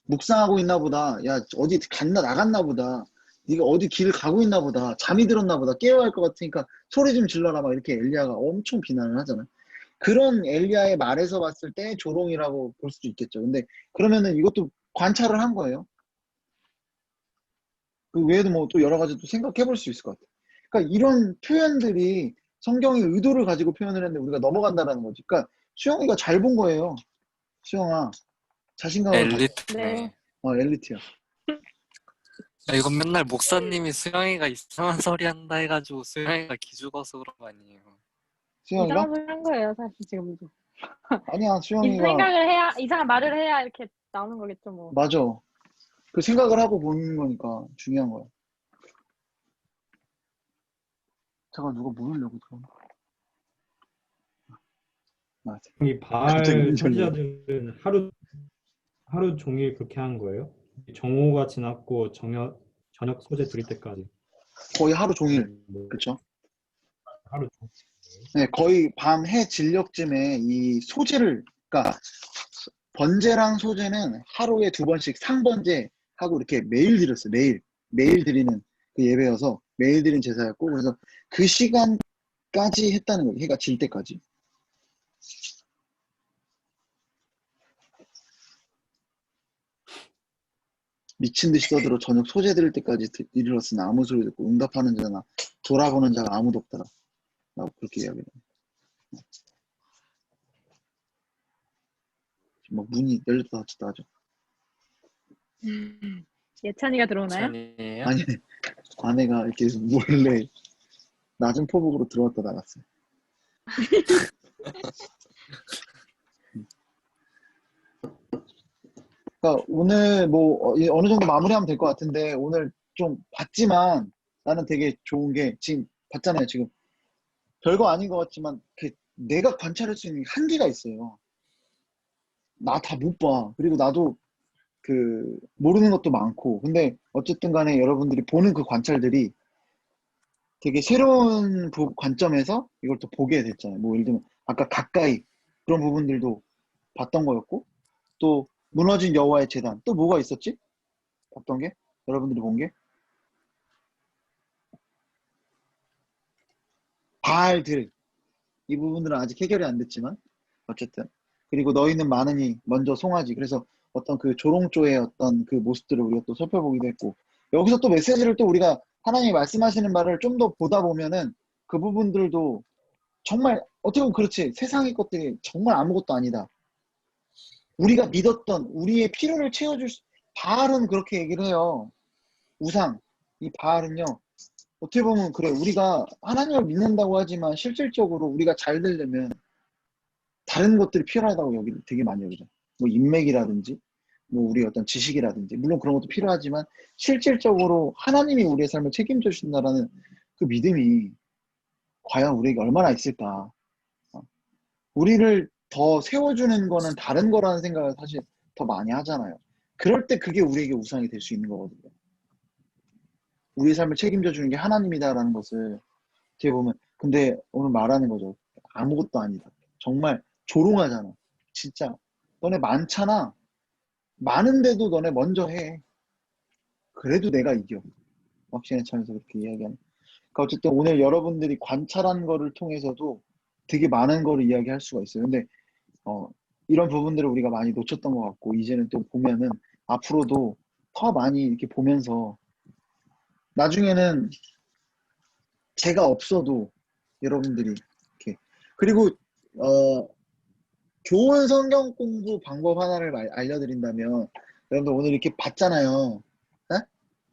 묵상하고 있나 보다. 야, 어디 갔나 나갔나 보다. 네가 어디 길을 가고 있나 보다. 잠이 들었나 보다. 깨워야 할 것 같으니까 소리 좀 질러라. 막 이렇게 엘리야가 엄청 비난을 하잖아. 그런 엘리야의 말에서 봤을 때 조롱이라고 볼 수도 있겠죠. 근데 그러면은 이것도 관찰을 한 거예요. 그 외에도 뭐 또 여러 가지 또 생각해 볼 수 있을 것 같아요. 그러니까 이런 표현들이 성경의 의도를 가지고 표현을 했는데 우리가 넘어간다라는 거지. 그러니까 수영이가 잘 본 거예요. 수영아, 자신감을 가져. 엘리트네. 엘리트야. 아, 이건 맨날 목사님이 수영이가 이상한 소리 한다 해가지고 수영이가 기죽어서 그런 거 아니에요. 수영이가? 이상한 소리 한 거예요, 사실 지금도. 아니야, 수영이가 생각을 해야, 이상한 말을 해야 이렇게 나오는 거겠죠, 뭐. 맞아. 그 생각을 하고 보는 거니까 중요한 거야. 잠깐 누가 문을 열고 들어오나? 맞아. 이 갑자기 바알 문이 열려. 선지자들은 하루 종일 그렇게 하는 거예요? 정오가 지났고 저녁 소재 드릴 때까지. 거의 하루 종일. 뭐, 그쵸? 하루 종일. 네, 거의 밤 해 진녘쯤에 이 소제를, 그러니까 번제랑 소제는 하루에 2번씩 상번제 하고 이렇게 매일 드렸어요. 매일 드리는 그 예배여서 매일 드린 제사였고, 그래서 그 시간까지 했다는 거예요. 해가 질 때까지. 미친 듯이 떠들어 저녁 소제 드릴 때까지 이르렀으나 아무 소리 듣고 응답하는 자나 돌아보는 자가 아무도 없더라. 라고 그렇게 이야기해요. 지금 막 문이 열렸다 닫혔다 하죠. 예찬이가 들어오나요? 찬이에요? 아니, 아내가 이렇게 몰래 낮은 포복으로 들어왔다 나갔어요. 그러니까 오늘 뭐 어느 정도 마무리하면 될 것 같은데 오늘 좀 봤지만 나는 되게 좋은 게 지금 봤잖아요. 지금 별거 아닌 것 같지만 그 내가 관찰할 수 있는 한계가 있어요. 나 다 못 봐. 그리고 나도 그 모르는 것도 많고. 근데 어쨌든 간에 여러분들이 보는 그 관찰들이 되게 새로운 관점에서 이걸 또 보게 됐잖아요. 뭐 예를 들면 아까 가까이 그런 부분들도 봤던 거였고 또 무너진 여호와의 제단 또 뭐가 있었지? 봤던 게 여러분들이 본 게 바알들 이 부분들은 아직 해결이 안 됐지만 어쨌든 그리고 너희는 많으니 먼저 송아지 그래서 어떤 그 조롱조의 어떤 그 모습들을 우리가 또 살펴보기도 했고 여기서 또 메시지를 또 우리가 하나님이 말씀하시는 말을 좀 더 보다 보면은 그 부분들도 정말 어떻게 보면 그렇지 세상의 것들이 정말 아무것도 아니다. 우리가 믿었던 우리의 필요를 채워줄 바알은 그렇게 얘기를 해요. 우상 이 바알은요 어떻게 보면 그래 우리가 하나님을 믿는다고 하지만 실질적으로 우리가 잘 되려면 다른 것들이 필요하다고 여기 되게 많이 여기죠. 뭐 인맥이라든지 뭐 우리 어떤 지식이라든지 물론 그런 것도 필요하지만 실질적으로 하나님이 우리의 삶을 책임져 주신다라는 그 믿음이 과연 우리에게 얼마나 있을까. 우리를 더 세워주는 거는 다른 거라는 생각을 사실 더 많이 하잖아요. 그럴 때 그게 우리에게 우상이 될 수 있는 거거든요. 우리의 삶을 책임져 주는 게 하나님이다라는 것을 어떻게 보면 근데 오늘 말하는 거죠. 아무것도 아니다. 정말 조롱하잖아. 진짜 너네 많잖아. 많은데도 너네 먼저 해. 그래도 내가 이겨. 확신에 차면서 그렇게 이야기하는. 그러니까 어쨌든 오늘 여러분들이 관찰한 거를 통해서도 되게 많은 거를 이야기할 수가 있어요. 근데 이런 부분들을 우리가 많이 놓쳤던 것 같고 이제는 또 보면은 앞으로도 더 많이 이렇게 보면서 나중에는 제가 없어도 여러분들이 이렇게 그리고 좋은 성경 공부 방법 하나를 알려드린다면 여러분들 오늘 이렇게 봤잖아요. 에?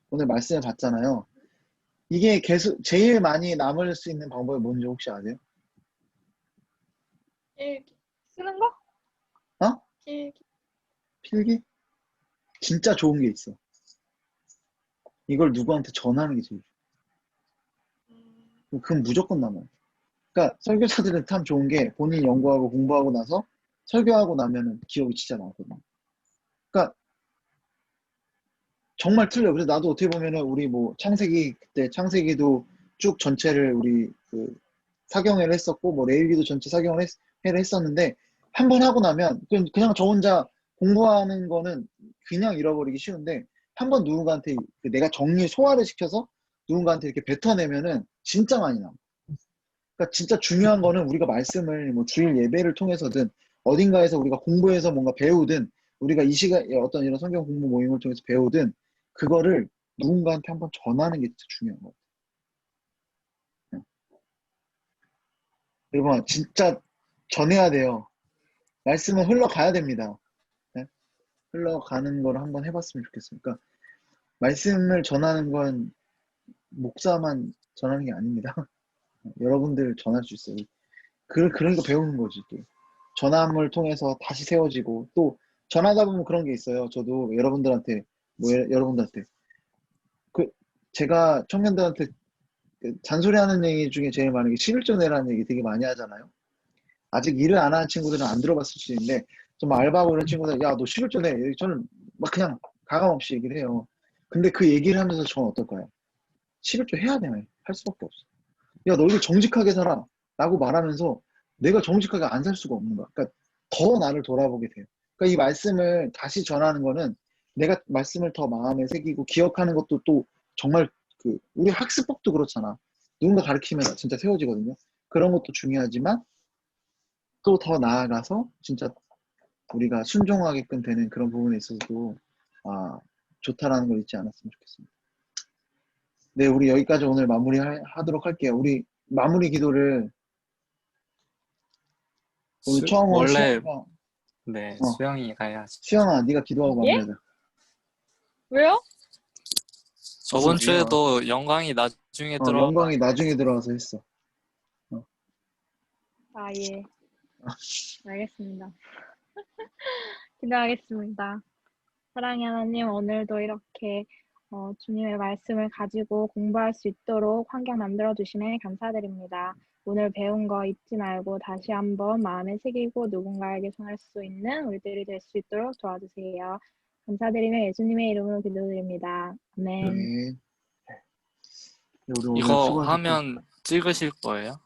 오늘 말씀을 봤잖아요. 이게 계속 제일 많이 남을 수 있는 방법이 뭔지 혹시 아세요? 일기. 쓰는 거? 일기. 필기? 진짜 좋은 게 있어. 이걸 누구한테 전하는 게 제일 좋아. 그건 무조건 남아요. 그러니까 설교사들은 참 좋은 게 본인이 연구하고 공부하고 나서 설교하고 나면은 기억이 진짜 나거든요. 그러니까 정말 틀려. 그래서 나도 어떻게 보면은 우리 뭐 창세기 그때 창세기도 쭉 전체를 우리 그 사경회를 했었고 뭐 레위기도 전체 사경회를 했었는데 한 번 하고 나면 그냥 저 혼자 공부하는 거는 그냥 잃어버리기 쉬운데 한 번 누군가한테 내가 정리 소화를 시켜서 누군가한테 이렇게 뱉어내면은 진짜 많이 나와. 그러니까 진짜 중요한 거는 우리가 말씀을 뭐 주일 예배를 통해서든 어딘가에서 우리가 공부해서 뭔가 배우든 우리가 이 시간에 어떤 이런 성경 공부 모임을 통해서 배우든 그거를 누군가한테 한번 전하는 게 진짜 중요한 거 같아요. 여러분 진짜 전해야 돼요. 말씀은 흘러가야 됩니다. 네? 흘러가는 걸 한번 해봤으면 좋겠어요. 그러니까 말씀을 전하는 건 목사만 전하는 게 아닙니다. 여러분들 전할 수 있어요. 그런 거 배우는 거지 또. 전함을 통해서 다시 세워지고 또 전하다 보면 그런 게 있어요. 저도 여러분들한테 여러분들한테 그 제가 청년들한테 그 잔소리하는 얘기 중에 제일 많은 게 11조 내라는 얘기 되게 많이 하잖아요. 아직 일을 안 하는 친구들은 안 들어봤을 수 있는데 좀 알바하고 이런 친구들 야 너 11조 내 저는 막 그냥 가감 없이 얘기를 해요. 근데 그 얘기를 하면서 저는 어떨까요? 11조 해야 돼. 할 수밖에 없어. 야 너희들 정직하게 살아 라고 말하면서 내가 정직하게 안 살 수가 없는 거야. 그러니까 더 나를 돌아보게 돼요. 그러니까 이 말씀을 다시 전하는 거는 내가 말씀을 더 마음에 새기고 기억하는 것도 또 정말 그 우리 학습법도 그렇잖아. 누군가 가르치면 진짜 세워지거든요. 그런 것도 중요하지만 또 더 나아가서 진짜 우리가 순종하게끔 되는 그런 부분에 있어서도 좋다라는 걸 잊지 않았으면 좋겠습니다. 네, 우리 여기까지 오늘 마무리하도록 할게요. 우리 마무리 기도를 오늘 처음으로 원래 수영이가 네, 어, 수영이가 해야지. 수영아 네가 기도하고 예? 마무리하자. 왜요? 저번 수영아. 주에도 영광이 나중에 들어간 거 영광이 아니에요? 나중에 들어와서 했어. 아, 예. 알겠습니다. 기도하겠습니다. 사랑의 하나님, 오늘도 이렇게 주님의 말씀을 가지고 공부할 수 있도록 환경 만들어 주시네 감사드립니다. 오늘 배운 거 잊지 말고 다시 한번 마음에 새기고 누군가에게 전할 수 있는 우리들이 될 수 있도록 도와주세요. 감사드리며 예수님의 이름으로 기도드립니다. 아멘. 네. 우리 오늘 이거 수고하셨고. 하면 찍으실 거예요?